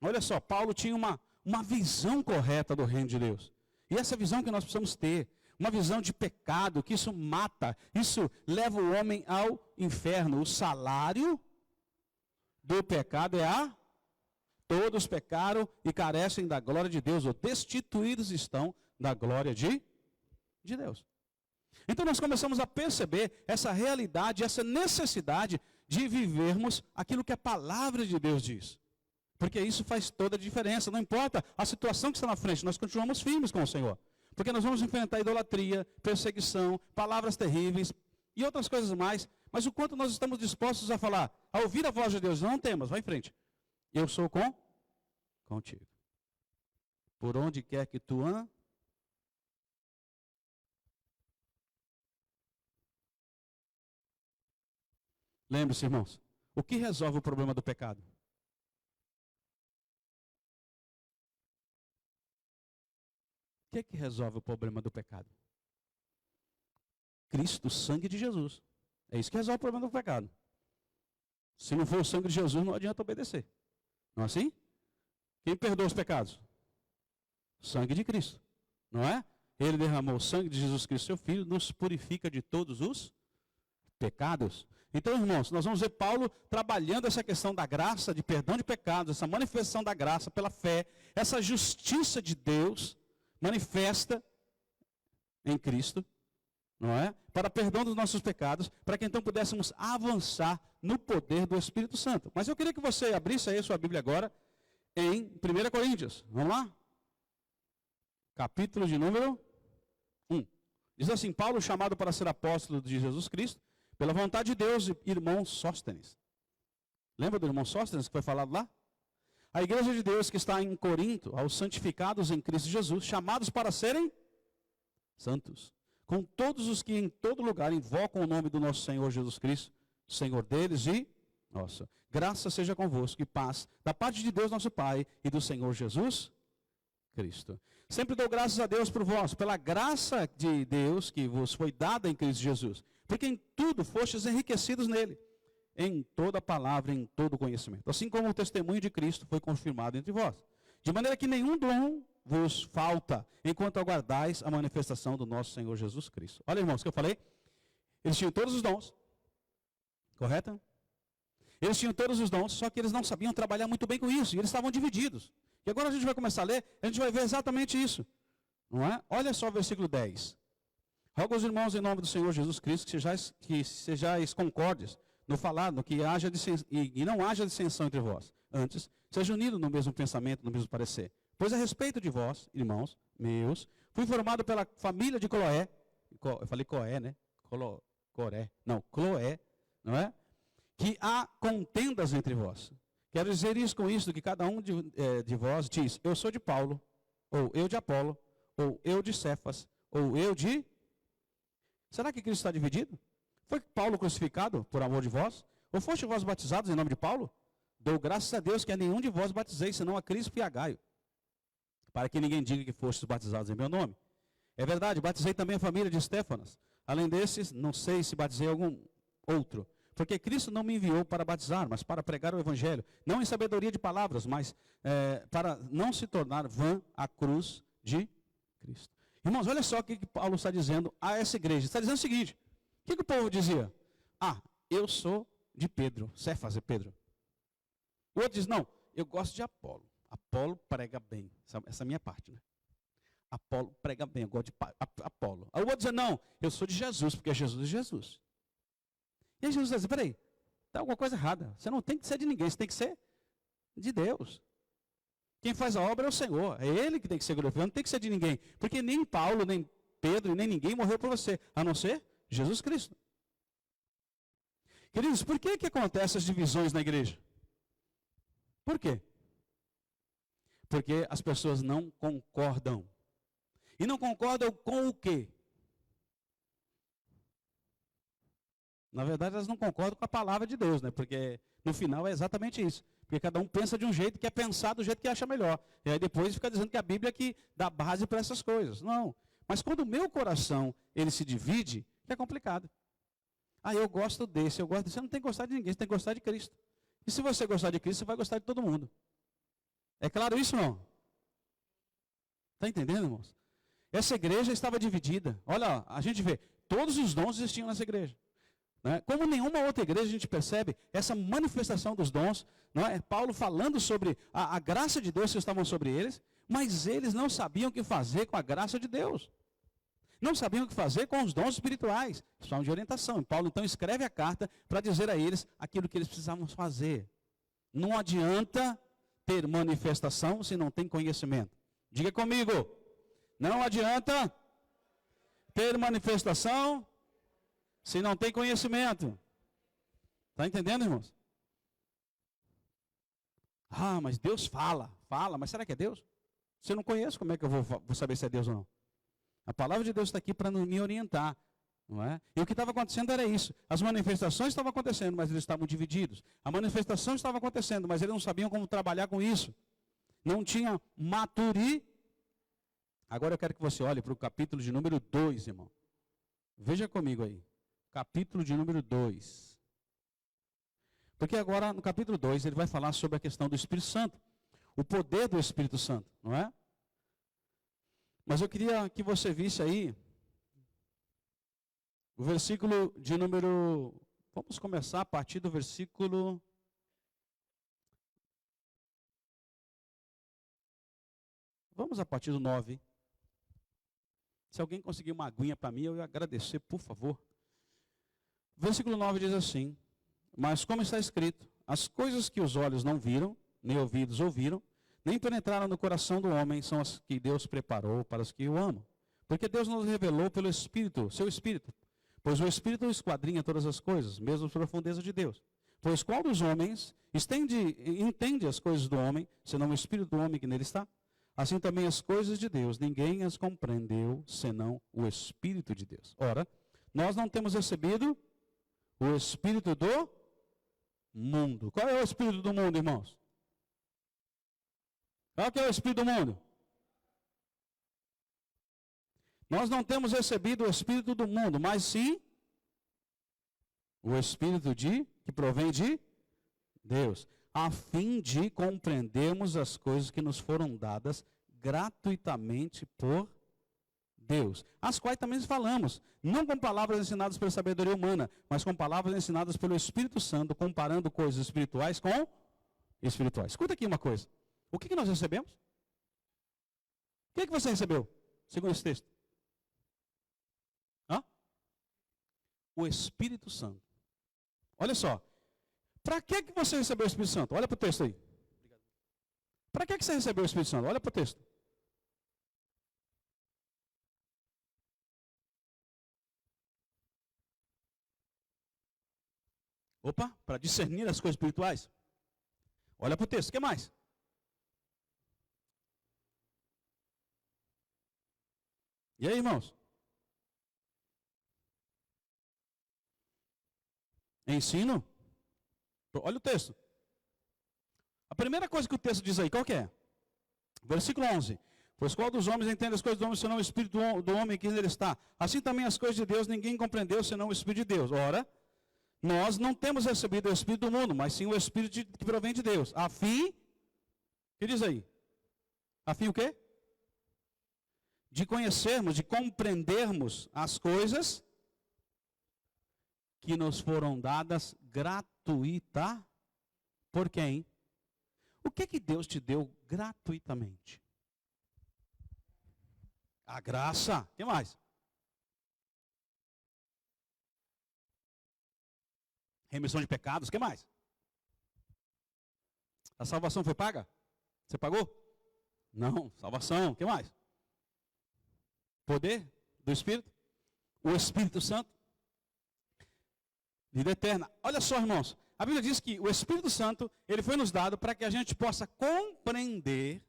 A: olha só, Paulo tinha uma visão correta do reino de Deus. E essa visão que nós precisamos ter, uma visão de pecado, que isso mata, isso leva o homem ao inferno. O salário do pecado é todos pecaram e carecem da glória de Deus, ou destituídos estão da glória de Deus. Então nós começamos a perceber essa realidade, essa necessidade de vivermos aquilo que a palavra de Deus diz. Porque isso faz toda a diferença, não importa a situação que está na frente, nós continuamos firmes com o Senhor. Porque nós vamos enfrentar idolatria, perseguição, palavras terríveis e outras coisas mais. Mas o quanto nós estamos dispostos a falar, a ouvir a voz de Deus, não temas, vai em frente. Eu sou contigo. Por onde quer que tu andes. Lembre-se, irmãos, o que resolve o problema do pecado? O que resolve o problema do pecado? Cristo, o sangue de Jesus. É isso que resolve o problema do pecado. Se não for o sangue de Jesus, não adianta obedecer. Não é assim? Quem perdoa os pecados? O sangue de Cristo. Não é? Ele derramou o sangue de Jesus Cristo, seu Filho, nos purifica de todos os pecados. Então, irmãos, nós vamos ver Paulo trabalhando essa questão da graça, de perdão de pecados, essa manifestação da graça pela fé, essa justiça de Deus manifesta em Cristo, não é? Para perdão dos nossos pecados, para que então pudéssemos avançar no poder do Espírito Santo. Mas eu queria que você abrisse aí a sua Bíblia agora em 1 Coríntios. Vamos lá? Capítulo de número 1. Diz assim, Paulo, chamado para ser apóstolo de Jesus Cristo, pela vontade de Deus, irmão Sóstenes. Lembra do irmão Sóstenes que foi falado lá? A igreja de Deus que está em Corinto, aos santificados em Cristo Jesus, chamados para serem santos, com todos os que em todo lugar invocam o nome do nosso Senhor Jesus Cristo, Senhor deles e nossa. Graça seja convosco e paz da parte de Deus nosso Pai e do Senhor Jesus Cristo. Sempre dou graças a Deus por vós, pela graça de Deus que vos foi dada em Cristo Jesus, porque em tudo fostes enriquecidos nele, em toda palavra, em todo conhecimento, assim como o testemunho de Cristo foi confirmado entre vós, de maneira que nenhum dom vos falta, enquanto aguardais a manifestação do nosso Senhor Jesus Cristo. Olha, irmãos, o que eu falei? Eles tinham todos os dons, correto? Eles tinham todos os dons, só que eles não sabiam trabalhar muito bem com isso, e eles estavam divididos. E agora a gente vai começar a ler, a gente vai ver exatamente isso, não é? Olha só o versículo 10. Rogo aos irmãos em nome do Senhor Jesus Cristo que sejais concordes no falar, no que haja e não haja dissensão entre vós. Antes, sejam unidos no mesmo pensamento, no mesmo parecer. Pois a respeito de vós, irmãos meus, fui formado pela família de Cloé, eu falei Coé, né? Cloé, não é? Que há contendas entre vós. Quero dizer isso com isso, que cada um de vós diz, eu sou de Paulo, ou eu de Apolo, ou eu de Cefas, ou eu de... Será que Cristo está dividido? Foi Paulo crucificado por amor de vós? Ou foste vós batizados em nome de Paulo? Dou graças a Deus que a nenhum de vós batizei, senão a Crispo e a Gaio, para que ninguém diga que fostes batizados em meu nome. É verdade, batizei também a família de Estéfanas. Além desses, não sei se batizei algum outro. Porque Cristo não me enviou para batizar, mas para pregar o Evangelho. Não em sabedoria de palavras, mas para não se tornar vã a cruz de Cristo. Irmãos, olha só o que Paulo está dizendo a essa igreja. Está dizendo o seguinte, o que o povo dizia? Ah, eu sou de Pedro, Cefas é Pedro. O outro diz, não, eu gosto de Apolo. Apolo prega bem, essa é a minha parte, né? Apolo prega bem, eu gosto de Apolo. Aí o outro diz, não, eu sou de Jesus, porque Jesus é Jesus. E aí Jesus diz, peraí, está alguma coisa errada. Você não tem que ser de ninguém, você tem que ser de Deus. Quem faz a obra é o Senhor, é Ele que tem que ser glorificado, não tem que ser de ninguém. Porque nem Paulo, nem Pedro, nem ninguém morreu por você, a não ser Jesus Cristo. Queridos, por que acontecem as divisões na igreja? Por quê? Porque as pessoas não concordam. E não concordam com o quê? Na verdade, elas não concordam com a palavra de Deus, né? Porque no final é exatamente isso. Porque cada um pensa de um jeito, quer pensar do jeito que acha melhor. E aí depois fica dizendo que a Bíblia é que dá base para essas coisas. Não. Mas quando o meu coração, ele se divide, é complicado. Ah, eu gosto desse, eu gosto desse. Você não tem que gostar de ninguém, você tem que gostar de Cristo. E se você gostar de Cristo, você vai gostar de todo mundo. É claro isso, não? Está entendendo, irmãos? Essa igreja estava dividida. Olha, a gente vê, todos os dons existiam nessa igreja. Como nenhuma outra igreja a gente percebe essa manifestação dos dons, não é? Paulo falando sobre a graça de Deus que estavam sobre eles, mas eles não sabiam o que fazer com a graça de Deus. Não sabiam o que fazer com os dons espirituais, só de orientação. E Paulo então escreve a carta para dizer a eles aquilo que eles precisavam fazer. Não adianta ter manifestação se não tem conhecimento. Diga comigo, não adianta ter manifestação se não tem conhecimento. Está entendendo, irmãos? Ah, mas Deus fala, mas será que é Deus? Se eu não conheço, como é que eu vou saber se é Deus ou não? A palavra de Deus está aqui para me orientar, não é? E o que estava acontecendo era isso. As manifestações estavam acontecendo, mas eles estavam divididos. A manifestação estava acontecendo, mas eles não sabiam como trabalhar com isso. Não tinha maturidade. Agora eu quero que você olhe para o capítulo de número 2, irmão. Veja comigo aí. Capítulo de número 2. Porque agora, no capítulo 2, ele vai falar sobre a questão do Espírito Santo. O poder do Espírito Santo, não é? Mas eu queria que você visse aí o versículo de número... Vamos começar a partir do versículo... Vamos a partir do 9. Se alguém conseguir uma aguinha para mim, eu ia agradecer, por favor. Versículo 9 diz assim, mas como está escrito, as coisas que os olhos não viram, nem ouvidos ouviram, nem penetraram no coração do homem, são as que Deus preparou para os que o amam. Porque Deus nos revelou pelo Espírito, seu Espírito. Pois o Espírito esquadrinha todas as coisas, mesmo as profundezas de Deus. Pois qual dos homens entende as coisas do homem, senão o Espírito do homem que nele está? Assim também as coisas de Deus, ninguém as compreendeu, senão o Espírito de Deus. Ora, nós não temos recebido o Espírito do mundo. Qual é o Espírito do mundo, irmãos? Qual que é o Espírito do mundo? Nós não temos recebido o Espírito do mundo, mas sim o Espírito que provém de Deus, a fim de compreendermos as coisas que nos foram dadas gratuitamente por Deus, as quais também falamos, não com palavras ensinadas pela sabedoria humana, mas com palavras ensinadas pelo Espírito Santo, comparando coisas espirituais com espirituais. Escuta aqui uma coisa. O que nós recebemos? O que você recebeu, segundo esse texto? O Espírito Santo. Olha só. Para que você recebeu o Espírito Santo? Olha para o texto aí. Para que você recebeu o Espírito Santo? Olha para o texto. Opa, para discernir as coisas espirituais. Olha para o texto. O que mais? E aí, irmãos? Ensino? Olha o texto. A primeira coisa que o texto diz aí, qual que é? Versículo 11. Pois qual dos homens entende as coisas do homem, senão o Espírito do homem que nele está? Assim também as coisas de Deus ninguém compreendeu, senão o Espírito de Deus. Ora, nós não temos recebido o Espírito do mundo, mas sim o Espírito que provém de Deus. A fim, o que diz aí? A fim o quê? De conhecermos, de compreendermos as coisas que nos foram dadas gratuita. Por quem? O que Deus te deu gratuitamente? A graça. O que mais? Remissão de pecados. O que mais? A salvação foi paga? Você pagou? Não. Salvação. O que mais? Poder do Espírito? O Espírito Santo? Vida eterna. Olha só, irmãos. A Bíblia diz que o Espírito Santo, ele foi nos dado para que a gente possa compreender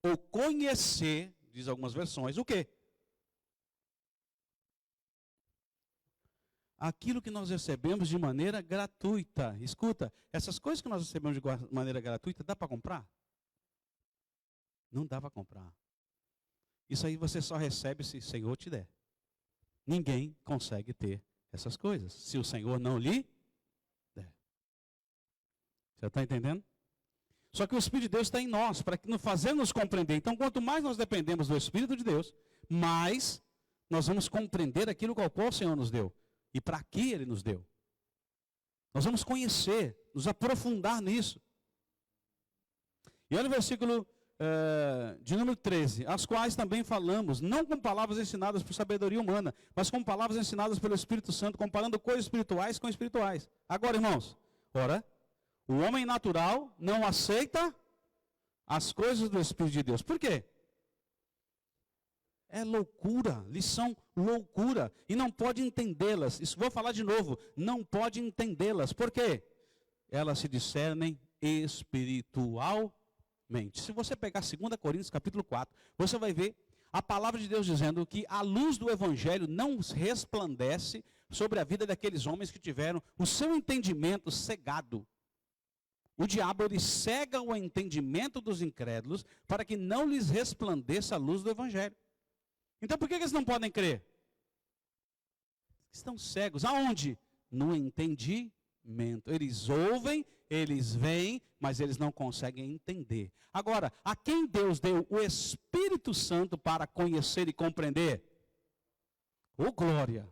A: ou conhecer, diz algumas versões, o quê? Aquilo que nós recebemos de maneira gratuita. Escuta, essas coisas que nós recebemos de maneira gratuita, dá para comprar? Não dá para comprar. Isso aí você só recebe se o Senhor te der. Ninguém consegue ter essas coisas, se o Senhor não lhe der. Você está entendendo? Só que o Espírito de Deus está em nós, para que nos fazermos compreender. Então, quanto mais nós dependemos do Espírito de Deus, mais nós vamos compreender aquilo qual o Senhor nos deu. E para que Ele nos deu. Nós vamos conhecer, nos aprofundar nisso. E olha o versículo de número 13. As quais também falamos, não com palavras ensinadas por sabedoria humana, mas com palavras ensinadas pelo Espírito Santo, comparando coisas espirituais com espirituais. Agora, irmãos, ora, o homem natural não aceita as coisas do Espírito de Deus. Por quê? É loucura, lição loucura. E não pode entendê-las. Isso vou falar de novo. Não pode entendê-las. Por quê? Elas se discernem espiritualmente. Se você pegar 2 Coríntios capítulo 4, você vai ver a palavra de Deus dizendo que a luz do Evangelho não resplandece sobre a vida daqueles homens que tiveram o seu entendimento cegado. O diabo, ele cega o entendimento dos incrédulos para que não lhes resplandeça a luz do Evangelho. Então por que eles não podem crer? Estão cegos. Aonde? No entendimento. Eles ouvem, eles veem, mas eles não conseguem entender. Agora, a quem Deus deu o Espírito Santo para conhecer e compreender? Ô glória!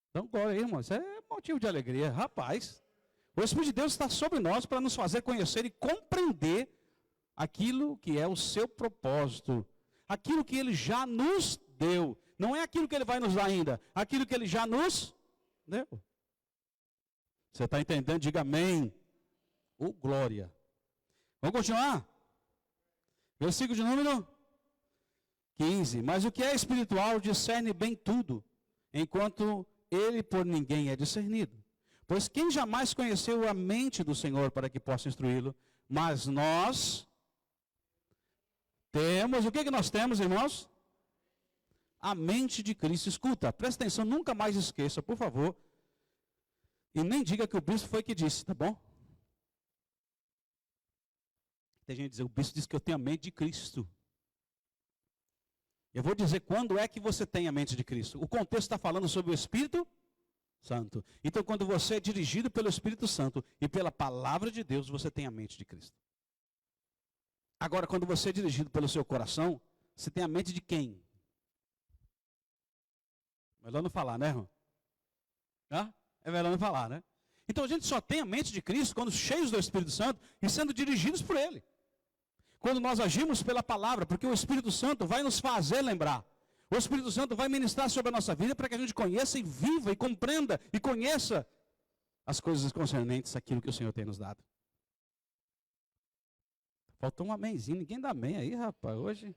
A: Então glória aí, irmão. Isso é motivo de alegria. Rapaz, o Espírito de Deus está sobre nós para nos fazer conhecer e compreender aquilo que é o seu propósito. Aquilo que Ele já nos deu. Não é aquilo que Ele vai nos dar ainda. Aquilo que Ele já nos deu. Você está entendendo? Diga amém. Ô glória. Vamos continuar? Versículo de número 15. Mas o que é espiritual discerne bem tudo, enquanto ele por ninguém é discernido. Pois quem jamais conheceu a mente do Senhor para que possa instruí-lo? Mas nós temos, o que nós temos, irmãos? A mente de Cristo. Escuta, presta atenção, nunca mais esqueça, por favor. E nem diga que o bispo foi que disse, tá bom? Tem gente que diz, o bispo disse que eu tenho a mente de Cristo. Eu vou dizer quando é que você tem a mente de Cristo. O contexto está falando sobre o Espírito Santo. Então, quando você é dirigido pelo Espírito Santo e pela palavra de Deus, você tem a mente de Cristo. Agora, quando você é dirigido pelo seu coração, você tem a mente de quem? Melhor não falar, né, irmão? Hã? É melhor não falar, né? Então, a gente só tem a mente de Cristo quando cheios do Espírito Santo e sendo dirigidos por Ele. Quando nós agimos pela palavra, porque o Espírito Santo vai nos fazer lembrar. O Espírito Santo vai ministrar sobre a nossa vida para que a gente conheça e viva e compreenda e conheça as coisas concernentes àquilo que o Senhor tem nos dado. Faltou um amenzinho, ninguém dá amém aí, rapaz. Hoje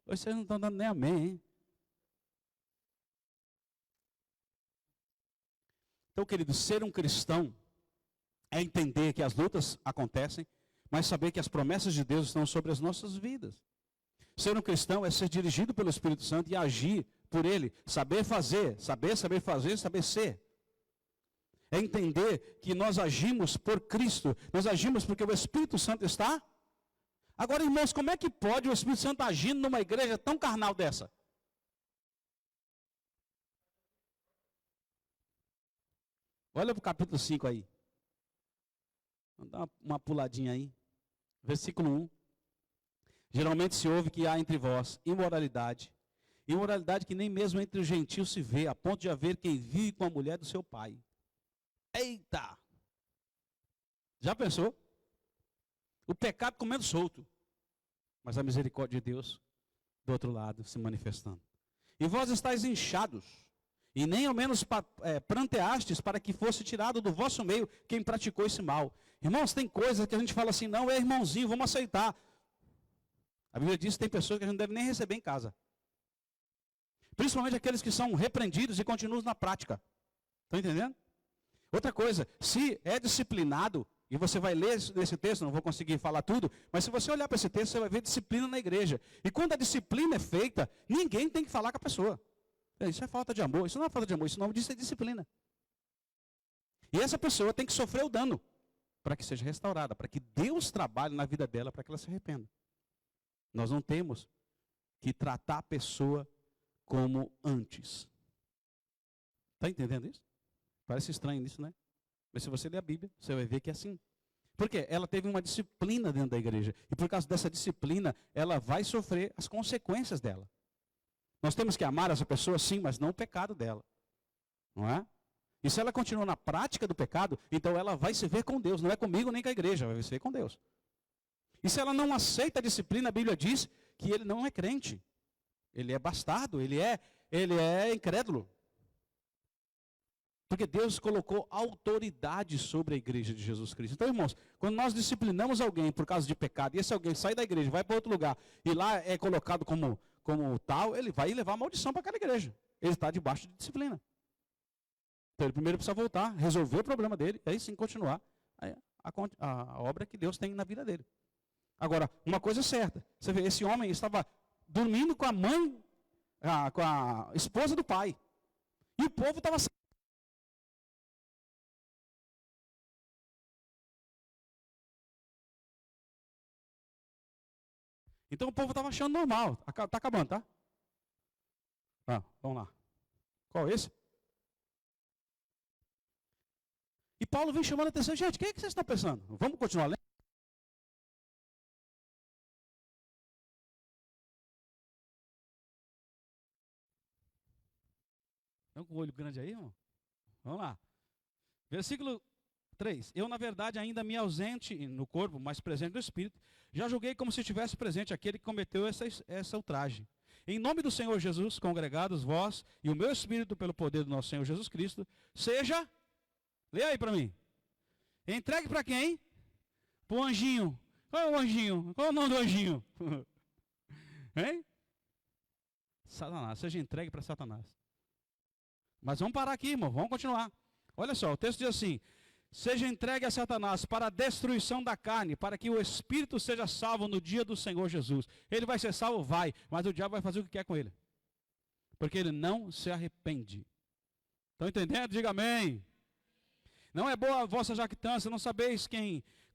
A: vocês não estão dando nem amém, hein? Então, querido, ser um cristão é entender que as lutas acontecem, mas saber que as promessas de Deus estão sobre as nossas vidas. Ser um cristão é ser dirigido pelo Espírito Santo e agir por Ele. Saber fazer, saber fazer, saber ser. É entender que nós agimos por Cristo. Nós agimos porque o Espírito Santo está. Agora, irmãos, como é que pode o Espírito Santo agindo numa igreja tão carnal dessa? Olha para o capítulo 5 aí. Vamos dar uma puladinha aí. Versículo 1. Geralmente se ouve que há entre vós imoralidade. Imoralidade que nem mesmo entre os gentios se vê, a ponto de haver quem vive com a mulher do seu pai. Eita! Já pensou? O pecado comendo solto. Mas a misericórdia de Deus, do outro lado, se manifestando. E vós estáis inchados. E nem ao menos pranteastes para que fosse tirado do vosso meio quem praticou esse mal. Irmãos, tem coisas que a gente fala assim, não, é irmãozinho, vamos aceitar. A Bíblia diz que tem pessoas que a gente não deve nem receber em casa. Principalmente aqueles que são repreendidos e continuam na prática. Estão entendendo? Outra coisa, se é disciplinado, e você vai ler esse texto, não vou conseguir falar tudo, mas se você olhar para esse texto, você vai ver disciplina na igreja. E quando a disciplina é feita, ninguém tem que falar com a pessoa. Isso é falta de amor, isso não é falta de amor, isso não diz é disciplina. E essa pessoa tem que sofrer o dano para que seja restaurada, para que Deus trabalhe na vida dela, para que ela se arrependa. Nós não temos que tratar a pessoa como antes. Está entendendo isso? Parece estranho isso, né? Mas se você ler a Bíblia, você vai ver que é assim. Por quê? Ela teve uma disciplina dentro da igreja. E por causa dessa disciplina, ela vai sofrer as consequências dela. Nós temos que amar essa pessoa, sim, mas não o pecado dela. Não é? E se ela continua na prática do pecado, então ela vai se ver com Deus. Não é comigo nem com a igreja, vai se ver com Deus. E se ela não aceita a disciplina, a Bíblia diz que ele não é crente. Ele é bastardo, ele é incrédulo. Porque Deus colocou autoridade sobre a igreja de Jesus Cristo. Então, irmãos, quando nós disciplinamos alguém por causa de pecado, e esse alguém sai da igreja, vai para outro lugar, e lá é colocado como tal, ele vai levar maldição para aquela igreja. Ele está debaixo de disciplina. Então, ele primeiro precisa voltar, resolver o problema dele, e aí sim continuar a obra que Deus tem na vida dele. Agora, uma coisa é certa, você vê, esse homem estava dormindo com a mãe, com a esposa do pai. E o povo estava... Então o povo estava achando normal. Está acabando, tá? Vamos lá. Qual é esse? E Paulo vem chamando a atenção. Gente, o que vocês estão pensando? Vamos continuar lendo? Estão com o olho grande aí, irmão? Vamos lá. Versículo 3. Eu, na verdade, ainda me ausente no corpo, mas presente no espírito, já julguei como se estivesse presente aquele que cometeu essa ultraje. Em nome do Senhor Jesus, congregados vós e o meu espírito, pelo poder do nosso Senhor Jesus Cristo, seja, leia aí para mim, entregue para quem? Para o anjinho. Qual é o anjinho? Qual é o nome do anjinho? Hein? Satanás, seja entregue para Satanás. Mas vamos parar aqui, irmão, vamos continuar. Olha só, o texto diz assim: seja entregue a Satanás para a destruição da carne, para que o espírito seja salvo no dia do Senhor Jesus. Ele vai ser salvo? Vai, mas o diabo vai fazer o que quer com ele. Porque ele não se arrepende. Estão entendendo? Diga amém. Não é boa a vossa jactância, não sabeis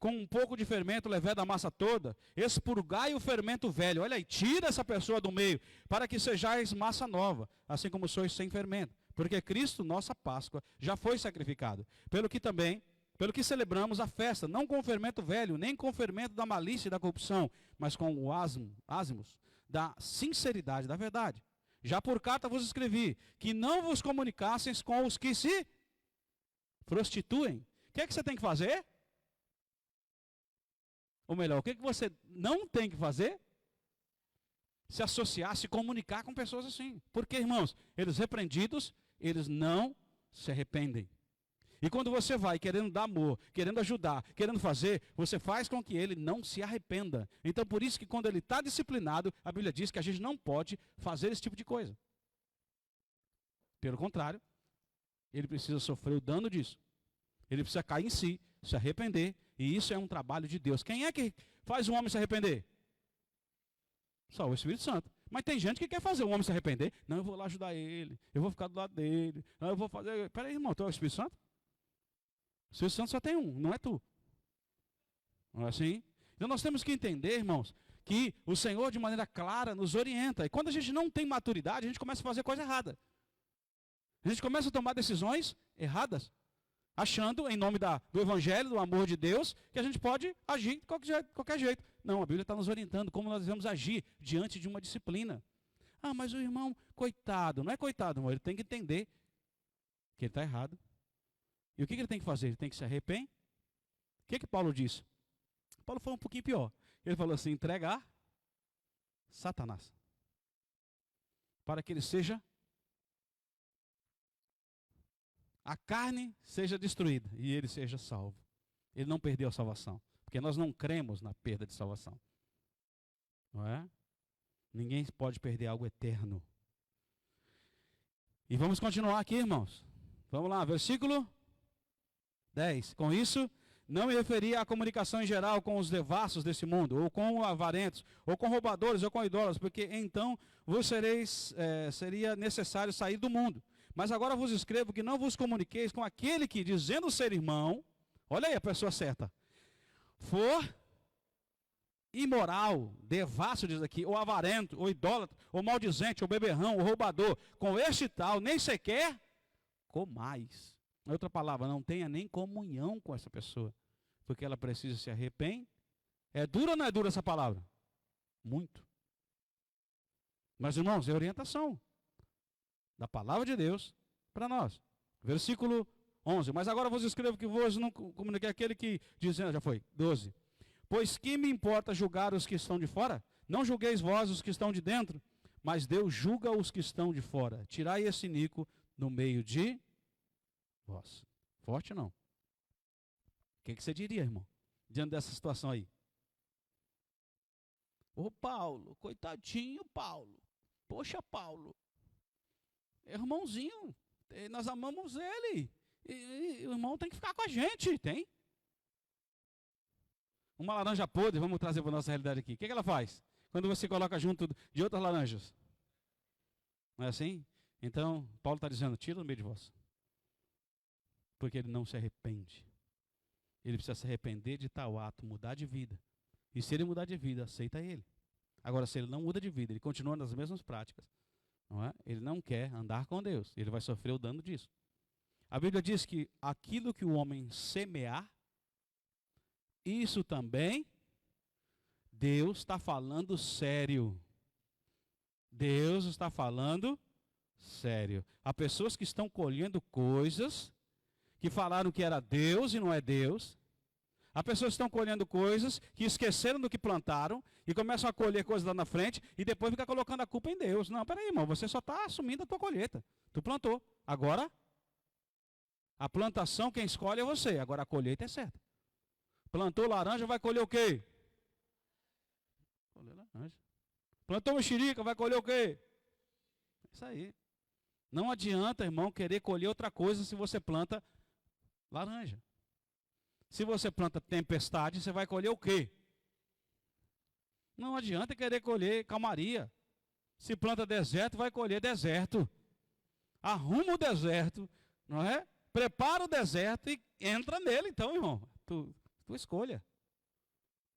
A: com um pouco de fermento levé da massa toda, expurgai o fermento velho. Olha aí, tira essa pessoa do meio, para que sejais massa nova, assim como sois sem fermento. Porque Cristo, nossa Páscoa, já foi sacrificado. Pelo que celebramos a festa, não com o fermento velho, nem com o fermento da malícia e da corrupção, mas com o ázimos da sinceridade da verdade. Já por carta vos escrevi, que não vos comunicasseis com os que se prostituem. O que é que você tem que fazer? Ou melhor, o que é que você não tem que fazer? Se associar, se comunicar com pessoas assim. Porque, irmãos, eles repreendidos, eles não se arrependem. E quando você vai querendo dar amor, querendo ajudar, querendo fazer, você faz com que ele não se arrependa. Então, por isso que quando ele está disciplinado, a Bíblia diz que a gente não pode fazer esse tipo de coisa. Pelo contrário, ele precisa sofrer o dano disso. Ele precisa cair em si, se arrepender, e isso é um trabalho de Deus. Quem é que faz o homem se arrepender? Só o Espírito Santo. Mas tem gente que quer fazer o homem se arrepender. Não, eu vou lá ajudar ele, eu vou ficar do lado dele, não, eu vou fazer... Peraí, irmão, tu é o Espírito Santo? O Espírito Santo só tem um, não é tu. Não é assim? Então nós temos que entender, irmãos, que o Senhor de maneira clara nos orienta. E quando a gente não tem maturidade, a gente começa a fazer coisa errada. A gente começa a tomar decisões erradas, achando, em nome do Evangelho, do amor de Deus, que a gente pode agir de qualquer jeito. Não, a Bíblia está nos orientando como nós devemos agir diante de uma disciplina. Ah, mas o irmão, coitado. Não é coitado, irmão. Ele tem que entender que ele está errado. E o que ele tem que fazer? Ele tem que se arrepender. O que Paulo disse? Paulo foi um pouquinho pior. Ele falou assim, entregar Satanás. Para que ele seja... a carne seja destruída e ele seja salvo. Ele não perdeu a salvação. Porque nós não cremos na perda de salvação. Não é? Ninguém pode perder algo eterno. E vamos continuar aqui, irmãos. Vamos lá, versículo 10. Com isso, não me referia à comunicação em geral com os devassos desse mundo, ou com avarentos, ou com roubadores, ou com idólatras, porque então vos seria necessário sair do mundo. Mas agora vos escrevo que não vos comuniqueis com aquele que, dizendo ser irmão, olha aí a pessoa certa, for imoral, devasso, diz aqui, ou avarento, ou idólatra, ou maldizente, ou beberrão, ou roubador, com este tal, nem sequer comais. Em outra palavra, não tenha nem comunhão com essa pessoa, porque ela precisa se arrepender. É dura ou não é dura essa palavra? Muito. Mas, irmãos, é orientação da palavra de Deus para nós. Versículo 11. Mas agora vos escrevo que vos não comuniquei aquele que dizendo, já foi, 12. Pois que me importa julgar os que estão de fora? Não julgueis vós os que estão de dentro, mas Deus julga os que estão de fora. Tirai esse iníquo no meio de vós. Forte ou não? O que você diria, irmão, diante dessa situação aí? Ô Paulo, coitadinho Paulo. Poxa Paulo. Irmãozinho, nós amamos ele. E o irmão tem que ficar com a gente, tem? Uma laranja podre, vamos trazer para a nossa realidade aqui. O que ela faz? Quando você coloca junto de outras laranjas. Não é assim? Então, Paulo está dizendo, tira do meio de vós. Porque ele não se arrepende. Ele precisa se arrepender de tal ato, mudar de vida. E se ele mudar de vida, aceita ele. Agora, se ele não muda de vida, ele continua nas mesmas práticas, não é? Ele não quer andar com Deus. Ele vai sofrer o dano disso. A Bíblia diz que aquilo que o homem semear, isso também, Deus está falando sério. Deus está falando sério. Há pessoas que estão colhendo coisas que falaram que era Deus e não é Deus. Há pessoas que estão colhendo coisas que esqueceram do que plantaram e começam a colher coisas lá na frente e depois fica colocando a culpa em Deus. Não, peraí, irmão, você só está assumindo a tua colheita. Tu plantou. Agora, a plantação quem escolhe é você. Agora a colheita é certa. Plantou laranja, vai colher o quê? Colher laranja. Plantou mexerica, vai colher o quê? Isso aí. Não adianta, irmão, querer colher outra coisa se você planta laranja. Se você planta tempestade, você vai colher o quê? Não adianta querer colher calmaria. Se planta deserto, vai colher deserto. Arruma o deserto, não é? Prepara o deserto e entra nele, então, irmão. Tu escolha.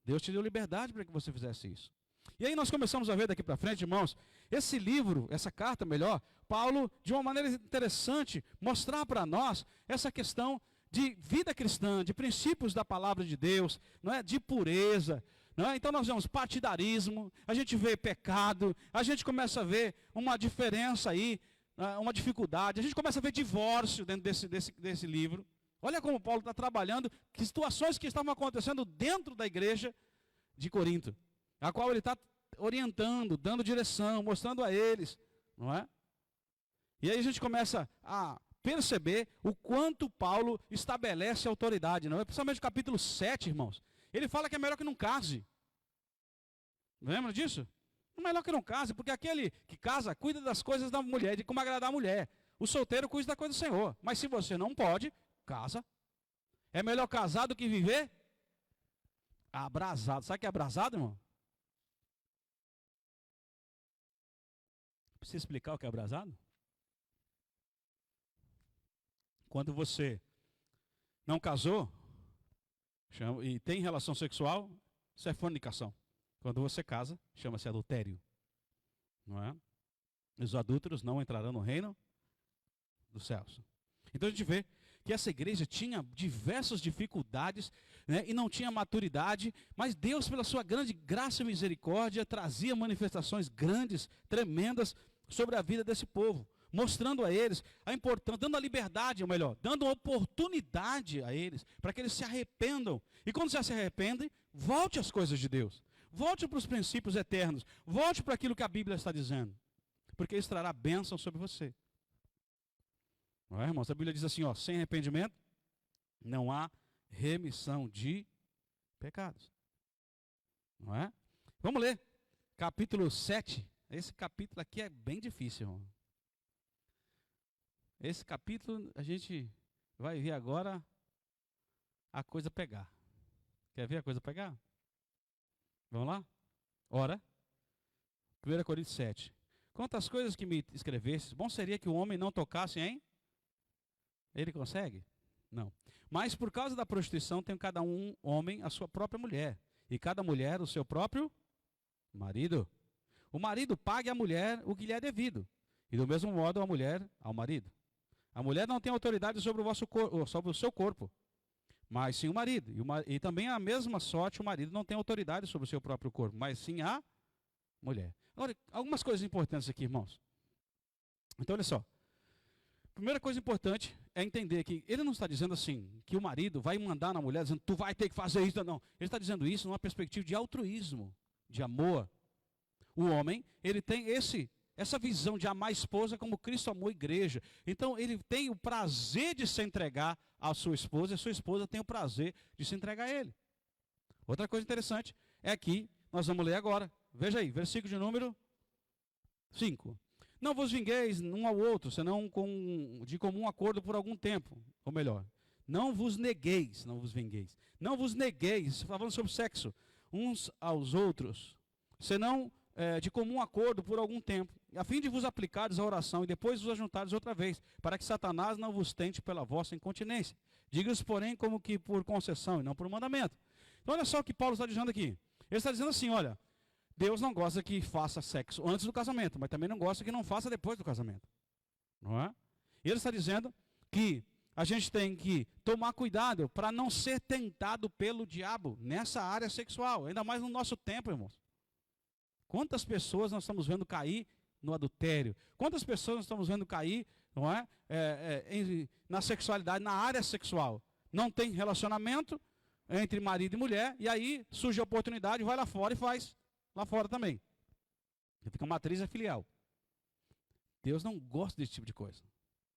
A: Deus te deu liberdade para que você fizesse isso. E aí nós começamos a ver daqui para frente, irmãos, esse livro, essa carta melhor, Paulo, de uma maneira interessante, mostrar para nós essa questão de vida cristã, de princípios da palavra de Deus, não é? De pureza. Não é? Então nós vemos partidarismo, a gente vê pecado, a gente começa a ver uma diferença aí, uma dificuldade, a gente começa a ver divórcio dentro desse livro. Olha como Paulo está trabalhando, que situações que estavam acontecendo dentro da igreja de Corinto, a qual ele está orientando, dando direção, mostrando a eles, não é? E aí a gente começa a perceber o quanto Paulo estabelece autoridade, não é? Principalmente no capítulo 7, irmãos. Ele fala que é melhor que não case. Lembra disso? É melhor que não case, porque aquele que casa cuida das coisas da mulher, de como agradar a mulher. O solteiro cuida da coisa do Senhor. Mas se você não pode, casa. É melhor casar do que viver abrasado. Sabe o que é abrasado, irmão? Precisa explicar o que é abrasado? Quando você não casou e tem relação sexual, isso é fornicação. Quando você casa, chama-se adultério. Não é? Os adúlteros não entrarão no reino dos céus. Então a gente vê que essa igreja tinha diversas dificuldades, né, e não tinha maturidade, mas Deus, pela sua grande graça e misericórdia, trazia manifestações grandes, tremendas, sobre a vida desse povo, mostrando a eles a importância, dando a liberdade, ou melhor, dando a oportunidade a eles, para que eles se arrependam. E quando já se arrependem, volte às coisas de Deus. Volte para os princípios eternos. Volte para aquilo que a Bíblia está dizendo. Porque isso trará bênção sobre você. Não é, irmãos? A Bíblia diz assim, ó, sem arrependimento não há remissão de pecados. Não é? Vamos ler. Capítulo 7. Esse capítulo aqui é bem difícil, irmão. Esse capítulo a gente vai ver agora a coisa pegar. Quer ver a coisa pegar? Vamos lá? Ora, 1 Coríntios 7. Quantas coisas que me escrevestes, bom seria que o homem não tocasse em... Ele consegue? Não. Mas por causa da prostituição tem cada um homem a sua própria mulher, e cada mulher o seu próprio marido. O marido pague à mulher o que lhe é devido, e do mesmo modo a mulher ao marido. A mulher não tem autoridade sobre o seu corpo, mas sim o marido. E também a mesma sorte, o marido não tem autoridade sobre o seu próprio corpo, mas sim a mulher. Agora, algumas coisas importantes aqui, irmãos. Então, olha só. Primeira coisa importante é entender que ele não está dizendo assim, que o marido vai mandar na mulher, dizendo, tu vai ter que fazer isso, não. Ele está dizendo isso numa perspectiva de altruísmo, de amor. O homem, ele tem essa visão de amar a esposa como Cristo amou a igreja. Então, ele tem o prazer de se entregar à sua esposa, e a sua esposa tem o prazer de se entregar a ele. Outra coisa interessante é que nós vamos ler agora. Veja aí, versículo de número 5. Não vos vingueis um ao outro, senão de comum acordo por algum tempo. Ou melhor, não vos negueis, não vos vingueis. Não vos negueis, falando sobre sexo, uns aos outros, senão de comum acordo por algum tempo, a fim de vos aplicares a oração e depois vos ajuntares outra vez, para que Satanás não vos tente pela vossa incontinência. Diga-se, porém, como que por concessão e não por mandamento. Então olha só o que Paulo está dizendo aqui. Ele está dizendo assim, olha, Deus não gosta que faça sexo antes do casamento, mas também não gosta que não faça depois do casamento. Não é? E ele está dizendo que a gente tem que tomar cuidado para não ser tentado pelo diabo nessa área sexual, ainda mais no nosso tempo, irmãos. Quantas pessoas nós estamos vendo cair no adultério? Quantas pessoas nós estamos vendo cair, não é? Na sexualidade, na área sexual? Não tem relacionamento entre marido e mulher, e aí surge a oportunidade, vai lá fora e faz lá fora também. Fica matriz é filial. Deus não gosta desse tipo de coisa.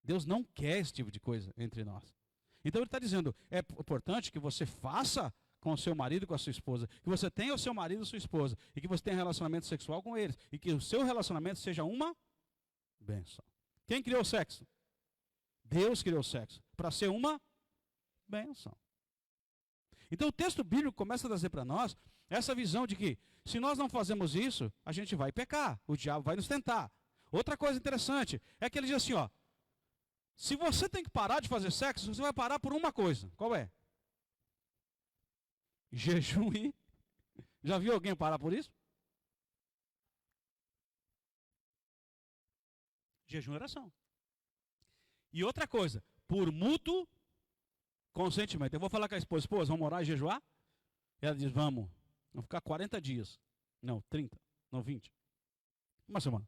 A: Deus não quer esse tipo de coisa entre nós. Então ele está dizendo, é importante que você faça com o seu marido e com a sua esposa, que você tenha o seu marido e a sua esposa, e que você tenha relacionamento sexual com eles, e que o seu relacionamento seja uma bênção. Quem criou o sexo? Deus criou o sexo, para ser uma bênção. Então o texto bíblico começa a trazer para nós essa visão de que, se nós não fazemos isso, a gente vai pecar, o diabo vai nos tentar. Outra coisa interessante é que ele diz assim, ó, se você tem que parar de fazer sexo, você vai parar por uma coisa. Qual é? Jejum e Já viu alguém parar por isso? Jejum e oração. E outra coisa, por mútuo consentimento. Eu vou falar com a esposa, vamos orar e jejuar? Ela diz, vamos ficar 40 dias. Não, 30, não 20. Uma semana.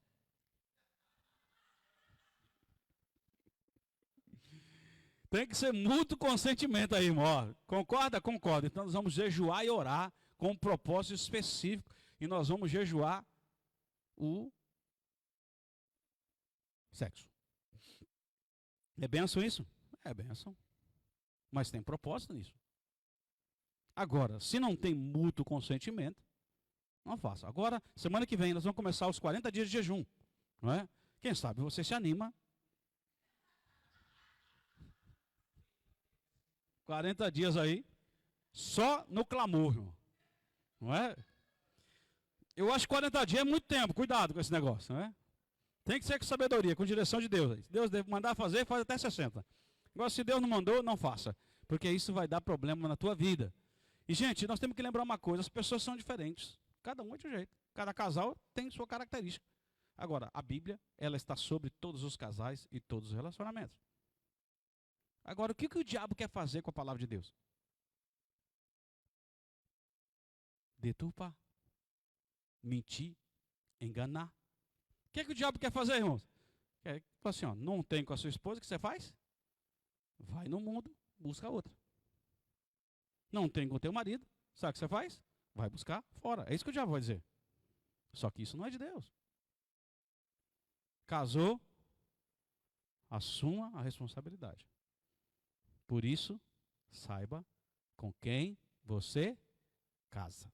A: Tem que ser mútuo consentimento aí, irmão. Concorda? Concorda. Então nós vamos jejuar e orar com um propósito específico. E nós vamos jejuar o sexo. É bênção isso? É bênção. Mas tem propósito nisso. Agora, se não tem mútuo consentimento, não faça. Agora, semana que vem, nós vamos começar os 40 dias de jejum. Não é? Quem sabe você se anima. 40 dias aí, só no clamor, irmão. Não é? Eu acho que 40 dias é muito tempo, cuidado com esse negócio, não é? Tem que ser com sabedoria, com direção de Deus. Se Deus mandar fazer, faz até 60. Agora, se Deus não mandou, não faça. Porque isso vai dar problema na tua vida. E, gente, nós temos que lembrar uma coisa, as pessoas são diferentes. Cada um é de um jeito. Cada casal tem sua característica. Agora, a Bíblia, ela está sobre todos os casais e todos os relacionamentos. Agora, o que o diabo quer fazer com a palavra de Deus? Deturpar, mentir, enganar. O que o diabo quer fazer, irmãos? Quer assim, ó, não tem com a sua esposa, o que você faz? Vai no mundo, busca outra. Não tem com o teu marido, sabe o que você faz? Vai buscar fora. É isso que o diabo vai dizer. Só que isso não é de Deus. Casou, assuma a responsabilidade. Por isso, saiba com quem você casa.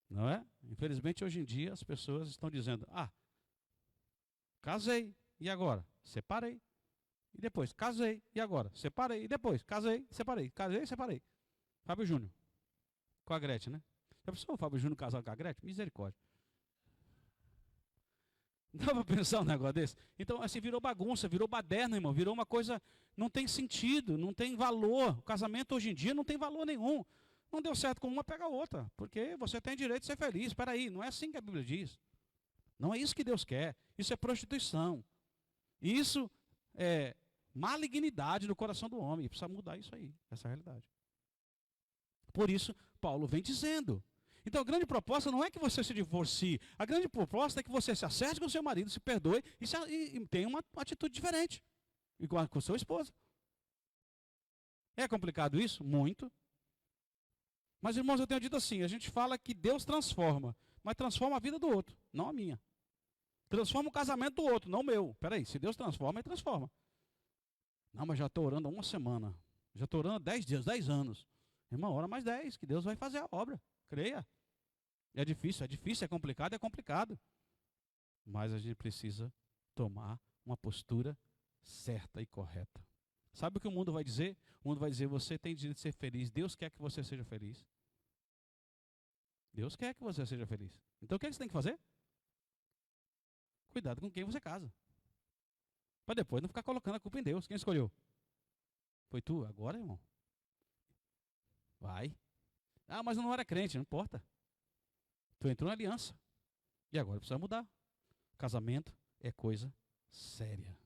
A: Não é? Infelizmente, hoje em dia, as pessoas estão dizendo, casei, e agora? Separei. E depois, casei, e agora? Separei, e depois, casei, separei. Casei, separei. Fábio Júnior, com a Gretchen, né? Já pensou o Fábio Júnior casado com a Gretchen? Misericórdia. Dá para pensar um negócio desse? Então, assim, virou bagunça, virou baderna, irmão. Virou uma coisa, não tem sentido, não tem valor. O casamento hoje em dia não tem valor nenhum. Não deu certo com uma, pega a outra. Porque você tem direito de ser feliz. Espera aí, não é assim que a Bíblia diz. Não é isso que Deus quer. Isso é prostituição. Isso é malignidade no coração do homem. Precisa mudar isso aí, essa realidade. Por isso, Paulo vem dizendo. Então, a grande proposta não é que você se divorcie. A grande proposta é que você se acerte com o seu marido, se perdoe e tenha uma atitude diferente. Igual com a sua esposa. É complicado isso? Muito. Mas, irmãos, eu tenho dito assim, a gente fala que Deus transforma, mas transforma a vida do outro, não a minha. Transforma o casamento do outro, não o meu. Peraí, se Deus transforma, ele transforma. Não, mas já estou orando há uma semana. Já estou orando há 10 dias, 10 anos. Irmão, ora mais 10, que Deus vai fazer a obra. Creia. É difícil, é complicado. Mas a gente precisa tomar uma postura certa e correta. Sabe o que o mundo vai dizer? O mundo vai dizer, você tem direito de ser feliz. Deus quer que você seja feliz. Deus quer que você seja feliz. Então o que você tem que fazer? Cuidado com quem você casa. Para depois não ficar colocando a culpa em Deus. Quem escolheu? Foi tu? Agora, irmão. Vai. Mas eu não era crente, não importa. Tu entrou na aliança. E agora precisa mudar. Casamento é coisa séria.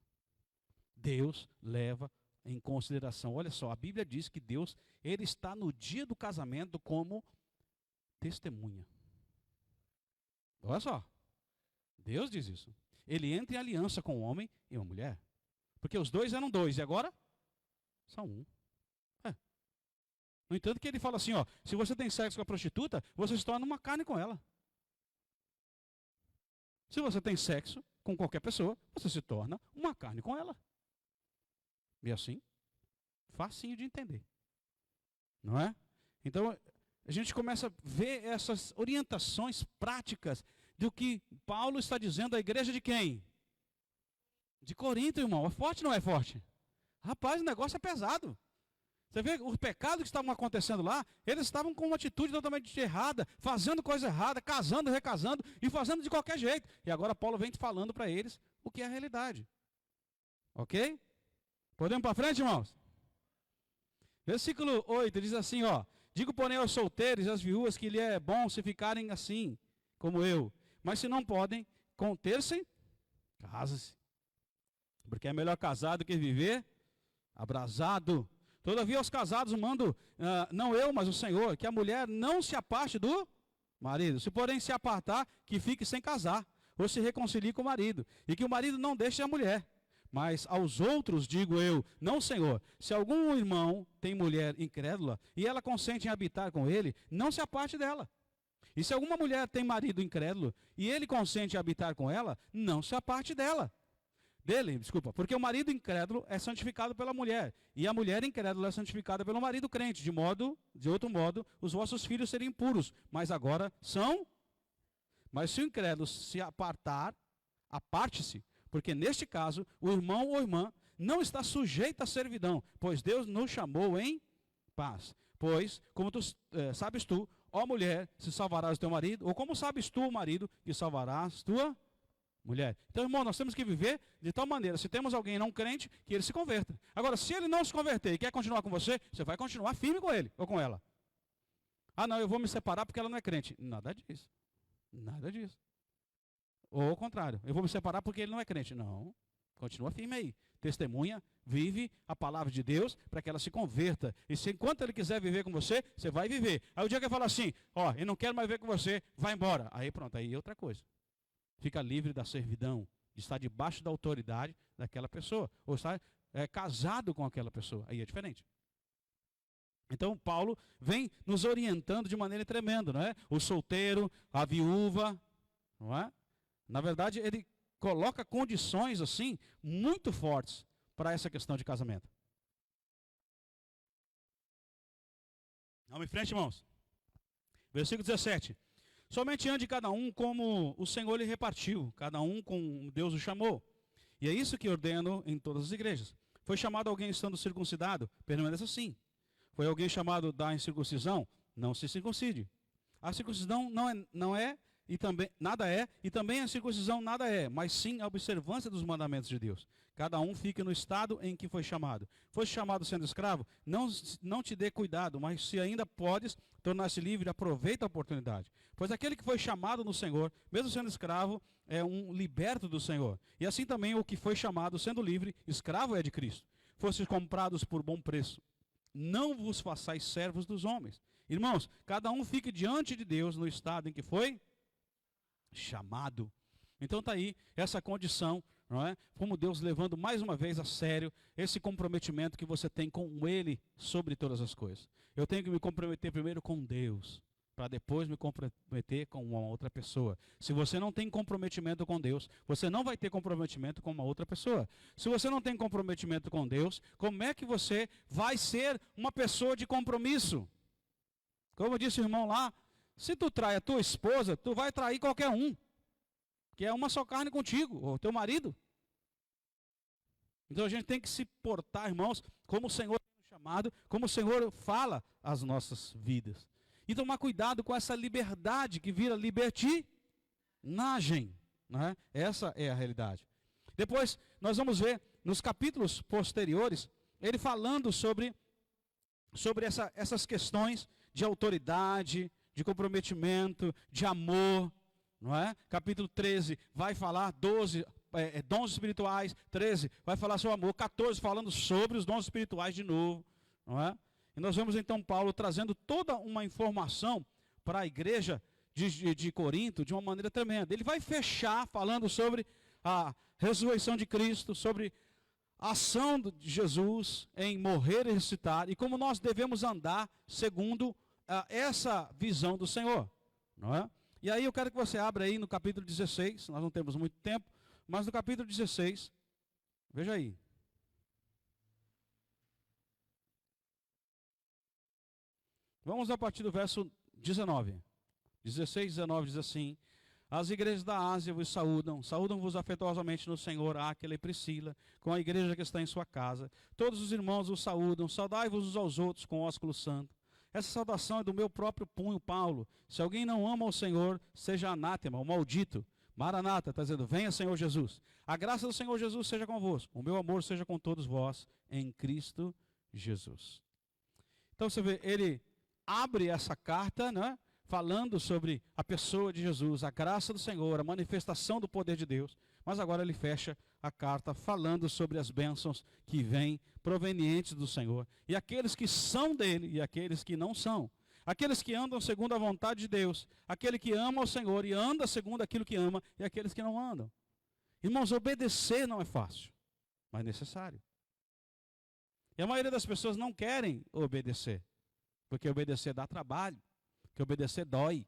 A: Deus leva em consideração. Olha só, a Bíblia diz que Deus, ele está no dia do casamento como testemunha. Olha só. Deus diz isso. Ele entra em aliança com um homem e uma mulher. Porque os dois eram dois e agora são um. No entanto que ele fala assim, se você tem sexo com a prostituta, você se torna uma carne com ela. Se você tem sexo com qualquer pessoa, você se torna uma carne com ela. E assim, facinho de entender. Não é? Então, a gente começa a ver essas orientações práticas do que Paulo está dizendo à igreja de quem? De Corinto, irmão. É forte ou não é forte? Rapaz, o negócio é pesado. Você vê os pecados que estavam acontecendo lá, eles estavam com uma atitude totalmente errada, fazendo coisa errada, casando, recasando e fazendo de qualquer jeito. E agora Paulo vem falando para eles o que é a realidade. Ok? Podemos para frente, irmãos? Versículo 8 diz assim, Digo, porém, aos solteiros e às viúvas que lhe é bom se ficarem assim, como eu. Mas se não podem conter-se, case-se. Porque é melhor casar do que viver abrasado. Todavia aos casados mando, não eu, mas o Senhor, que a mulher não se aparte do marido. Se porém se apartar, que fique sem casar, ou se reconcilie com o marido. E que o marido não deixe a mulher. Mas aos outros digo eu, não, Senhor, se algum irmão tem mulher incrédula e ela consente em habitar com ele, não se aparte dela. E se alguma mulher tem marido incrédulo e ele consente em habitar com ela, não se aparte dele, porque o marido incrédulo é santificado pela mulher, e a mulher incrédula é santificada pelo marido crente, de outro modo, os vossos filhos seriam impuros, mas agora são. Mas se o incrédulo se apartar, aparte-se, porque neste caso, o irmão ou irmã não está sujeito à servidão, pois Deus nos chamou em paz. Pois, como sabes tu, ó mulher, se salvarás o teu marido, ou como sabes tu, o marido, que salvarás tua mulher. Então, irmão, nós temos que viver de tal maneira, se temos alguém não crente, que ele se converta. Agora, se ele não se converter e quer continuar com você, você vai continuar firme com ele ou com ela. Ah, não, eu vou me separar porque ela não é crente. Nada disso. Nada disso. Ou ao contrário, eu vou me separar porque ele não é crente. Não, continua firme aí. Testemunha, vive a palavra de Deus para que ela se converta. E se enquanto ele quiser viver com você, você vai viver. Aí o dia que ele fala assim, ó, eu não quero mais viver com você, vai embora. Aí pronto, aí é outra coisa. Fica livre da servidão, de estar debaixo da autoridade daquela pessoa. Ou estar casado com aquela pessoa. Aí é diferente. Então Paulo vem nos orientando de maneira tremenda, não é? O solteiro, a viúva, não é? Na verdade, ele coloca condições assim muito fortes para essa questão de casamento. Vamos em frente, irmãos. Versículo 17. Somente ande cada um como o Senhor lhe repartiu, cada um como Deus o chamou. E é isso que ordeno em todas as igrejas. Foi chamado alguém estando circuncidado? Permaneça assim. Foi alguém chamado da incircuncisão? Não se circuncide. A circuncisão não é e também nada é, e também a circuncisão nada é, mas sim a observância dos mandamentos de Deus. Cada um fique no estado em que foi chamado. Foste chamado sendo escravo? Não te dê cuidado, mas se ainda podes tornar-se livre, aproveita a oportunidade. Pois aquele que foi chamado no Senhor, mesmo sendo escravo, é um liberto do Senhor. E assim também o que foi chamado sendo livre, escravo é de Cristo. Fostes comprados por bom preço. Não vos façais servos dos homens. Irmãos, cada um fique diante de Deus no estado em que foi chamado. Então está aí essa condição, não é? Como Deus levando mais uma vez a sério esse comprometimento que você tem com Ele sobre todas as coisas. Eu tenho que me comprometer primeiro com Deus, para depois me comprometer com uma outra pessoa. Se você não tem comprometimento com Deus, você não vai ter comprometimento com uma outra pessoa. Se você não tem comprometimento com Deus, como é que você vai ser uma pessoa de compromisso? Como disse o irmão lá, se tu trai a tua esposa, tu vai trair qualquer um, que é uma só carne contigo, ou teu marido. Então a gente tem que se portar, irmãos, como o Senhor tem nos chamado, como o Senhor fala as nossas vidas. E tomar cuidado com essa liberdade que vira libertinagem. Né? Essa é a realidade. Depois nós vamos ver nos capítulos posteriores, ele falando sobre essas questões de autoridade, de comprometimento, de amor, não é? Capítulo 13 vai falar 12 dons espirituais, 13 vai falar sobre amor, 14 falando sobre os dons espirituais de novo, não é? E nós vemos então Paulo trazendo toda uma informação para a igreja de Corinto de uma maneira tremenda. Ele vai fechar falando sobre a ressurreição de Cristo, sobre a ação de Jesus em morrer e ressuscitar, e como nós devemos andar segundo essa visão do Senhor, não é? E aí eu quero que você abra aí no capítulo 16, nós não temos muito tempo, mas no capítulo 16, veja aí. Vamos a partir do verso 19. 16, 19 diz assim: as igrejas da Ásia vos saúdam-vos afetuosamente no Senhor, Áquila e Priscila, com a igreja que está em sua casa. Todos os irmãos os saúdam, saudai-vos uns aos outros com ósculo santo. Essa saudação é do meu próprio punho, Paulo. Se alguém não ama o Senhor, seja anátema, o maldito. Maranata, está dizendo, venha Senhor Jesus. A graça do Senhor Jesus seja convosco. O meu amor seja com todos vós, em Cristo Jesus. Então você vê, ele abre essa carta, né, falando sobre a pessoa de Jesus, a graça do Senhor, a manifestação do poder de Deus. Mas agora ele fecha a carta falando sobre as bênçãos que vêm provenientes do Senhor. E aqueles que são dele e aqueles que não são. Aqueles que andam segundo a vontade de Deus. Aquele que ama o Senhor e anda segundo aquilo que ama. E aqueles que não andam. Irmãos, obedecer não é fácil, mas necessário. E a maioria das pessoas não querem obedecer. Porque obedecer dá trabalho. Porque obedecer dói.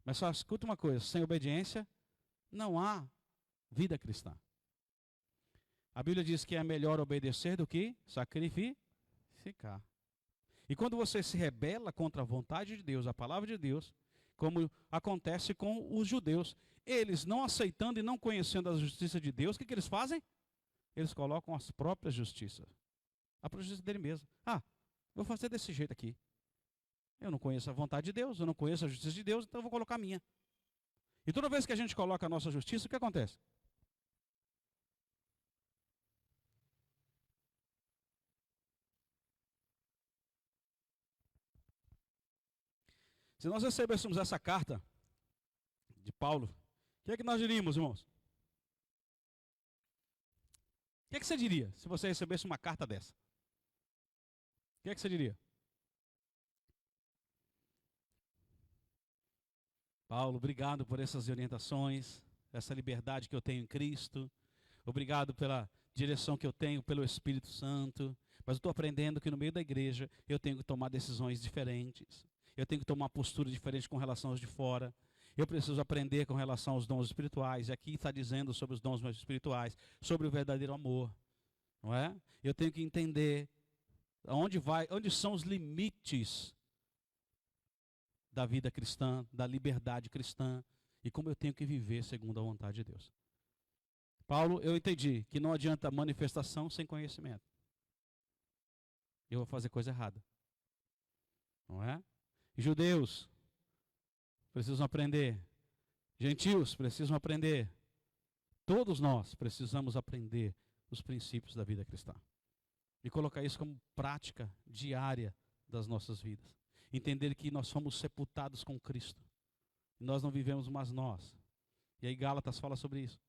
A: Mas só escuta uma coisa, sem obediência não há vida cristã. A Bíblia diz que é melhor obedecer do que sacrificar. E quando você se rebela contra a vontade de Deus, a palavra de Deus, como acontece com os judeus, eles não aceitando e não conhecendo a justiça de Deus, o que eles fazem? Eles colocam as próprias justiças. A própria justiça dele mesmo. Vou fazer desse jeito aqui. Eu não conheço a vontade de Deus, eu não conheço a justiça de Deus, então eu vou colocar a minha. E toda vez que a gente coloca a nossa justiça, o que acontece? Se nós recebêssemos essa carta de Paulo, o que é que nós diríamos, irmãos? O que é que você diria se você recebesse uma carta dessa? O que é que você diria? Paulo, obrigado por essas orientações, essa liberdade que eu tenho em Cristo. Obrigado pela direção que eu tenho pelo Espírito Santo. Mas eu estou aprendendo que no meio da igreja eu tenho que tomar decisões diferentes. Eu tenho que tomar uma postura diferente com relação aos de fora. Eu preciso aprender com relação aos dons espirituais. E aqui está dizendo sobre os dons mais espirituais, sobre o verdadeiro amor. Não é? Eu tenho que entender onde são os limites da vida cristã, da liberdade cristã, e como eu tenho que viver segundo a vontade de Deus. Paulo, eu entendi que não adianta manifestação sem conhecimento. Eu vou fazer coisa errada. Não é? Judeus precisam aprender. Gentios precisam aprender. Todos nós precisamos aprender os princípios da vida cristã. E colocar isso como prática diária das nossas vidas. Entender que nós fomos sepultados com Cristo. Nós não vivemos mais nós. E aí Gálatas fala sobre isso.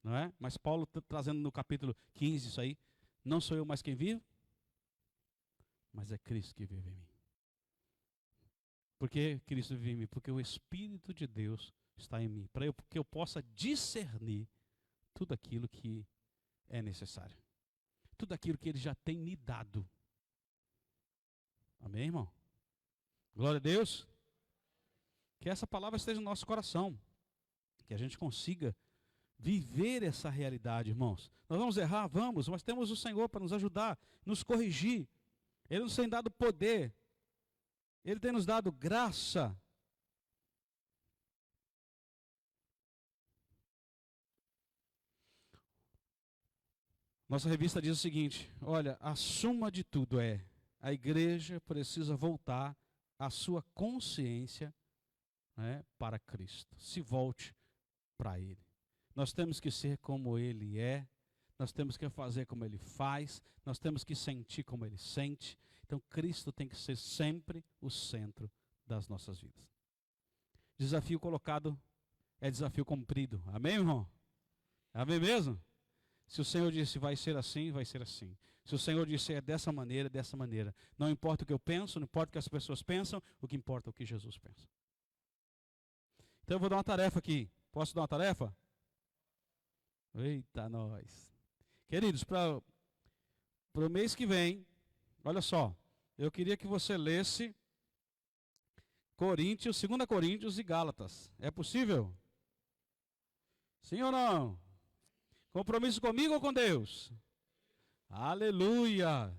A: Não é? Mas Paulo trazendo no capítulo 15 isso aí. Não sou eu mais quem vive, mas é Cristo que vive em mim. Por que Cristo vive em mim? Porque o Espírito de Deus está em mim. Para que eu possa discernir tudo aquilo que é necessário. Tudo aquilo que Ele já tem me dado. Amém, irmão? Glória a Deus. Que essa palavra esteja no nosso coração. Que a gente consiga viver essa realidade, irmãos. Nós vamos errar? Vamos, mas temos o Senhor para nos ajudar, nos corrigir. Ele nos tem dado poder. Ele tem nos dado graça. Nossa revista diz o seguinte: olha, a suma de tudo é, a igreja precisa voltar a sua consciência, né, para Cristo. Se volte para Ele. Nós temos que ser como Ele é. Nós temos que fazer como Ele faz. Nós temos que sentir como Ele sente. Então Cristo tem que ser sempre o centro das nossas vidas. Desafio colocado é desafio cumprido. Amém, irmão? Amém mesmo? Se o Senhor disse vai ser assim, vai ser assim. Se o Senhor disse é dessa maneira, é dessa maneira. Não importa o que eu penso, não importa o que as pessoas pensam, o que importa é o que Jesus pensa. Então eu vou dar uma tarefa aqui. Posso dar uma tarefa? Eita, nós. Queridos, para o mês que vem, olha só, eu queria que você lesse Coríntios, 2 Coríntios e Gálatas. É possível? Sim ou não? Compromisso comigo ou com Deus? Aleluia!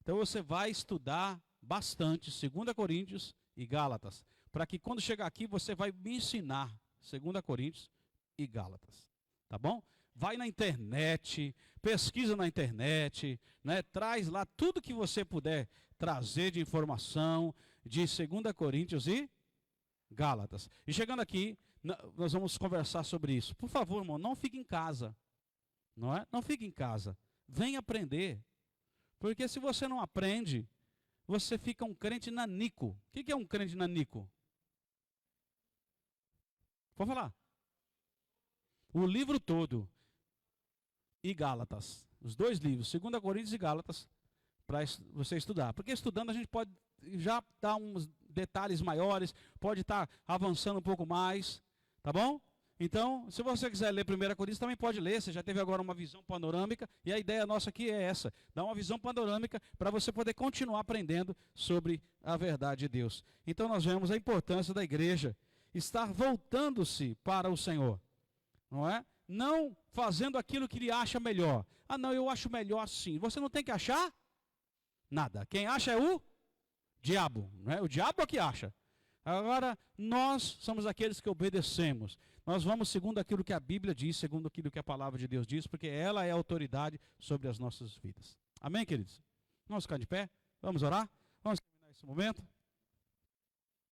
A: Então você vai estudar bastante 2 Coríntios e Gálatas, para que quando chegar aqui você vai me ensinar 2 Coríntios e Gálatas. Tá bom? Vai na internet, pesquisa na internet, né? Traz lá tudo que você puder trazer de informação de 2 Coríntios e Gálatas. E chegando aqui, nós vamos conversar sobre isso. Por favor, irmão, não fique em casa. Não fique em casa. Venha aprender. Porque se você não aprende, você fica um crente nanico. O que é um crente nanico? Pode falar. O livro todo. E Gálatas. Os dois livros, 2 Coríntios e Gálatas, para você estudar. Porque estudando a gente pode já dar uns detalhes maiores, pode estar avançando um pouco mais, tá bom? Então, se você quiser ler 1 Coríntios, também pode ler. Você já teve agora uma visão panorâmica, e a ideia nossa aqui é essa, dar uma visão panorâmica para você poder continuar aprendendo sobre a verdade de Deus. Então nós vemos a importância da igreja estar voltando-se para o Senhor, não é? Não fazendo aquilo que ele acha melhor. Ah, não, eu acho melhor assim. Você não tem que achar nada. Quem acha é o diabo, não é? O diabo é que acha. Agora, nós somos aqueles que obedecemos. Nós vamos segundo aquilo que a Bíblia diz, segundo aquilo que a palavra de Deus diz, porque ela é a autoridade sobre as nossas vidas. Amém, queridos? Vamos ficar de pé? Vamos orar? Vamos terminar esse momento?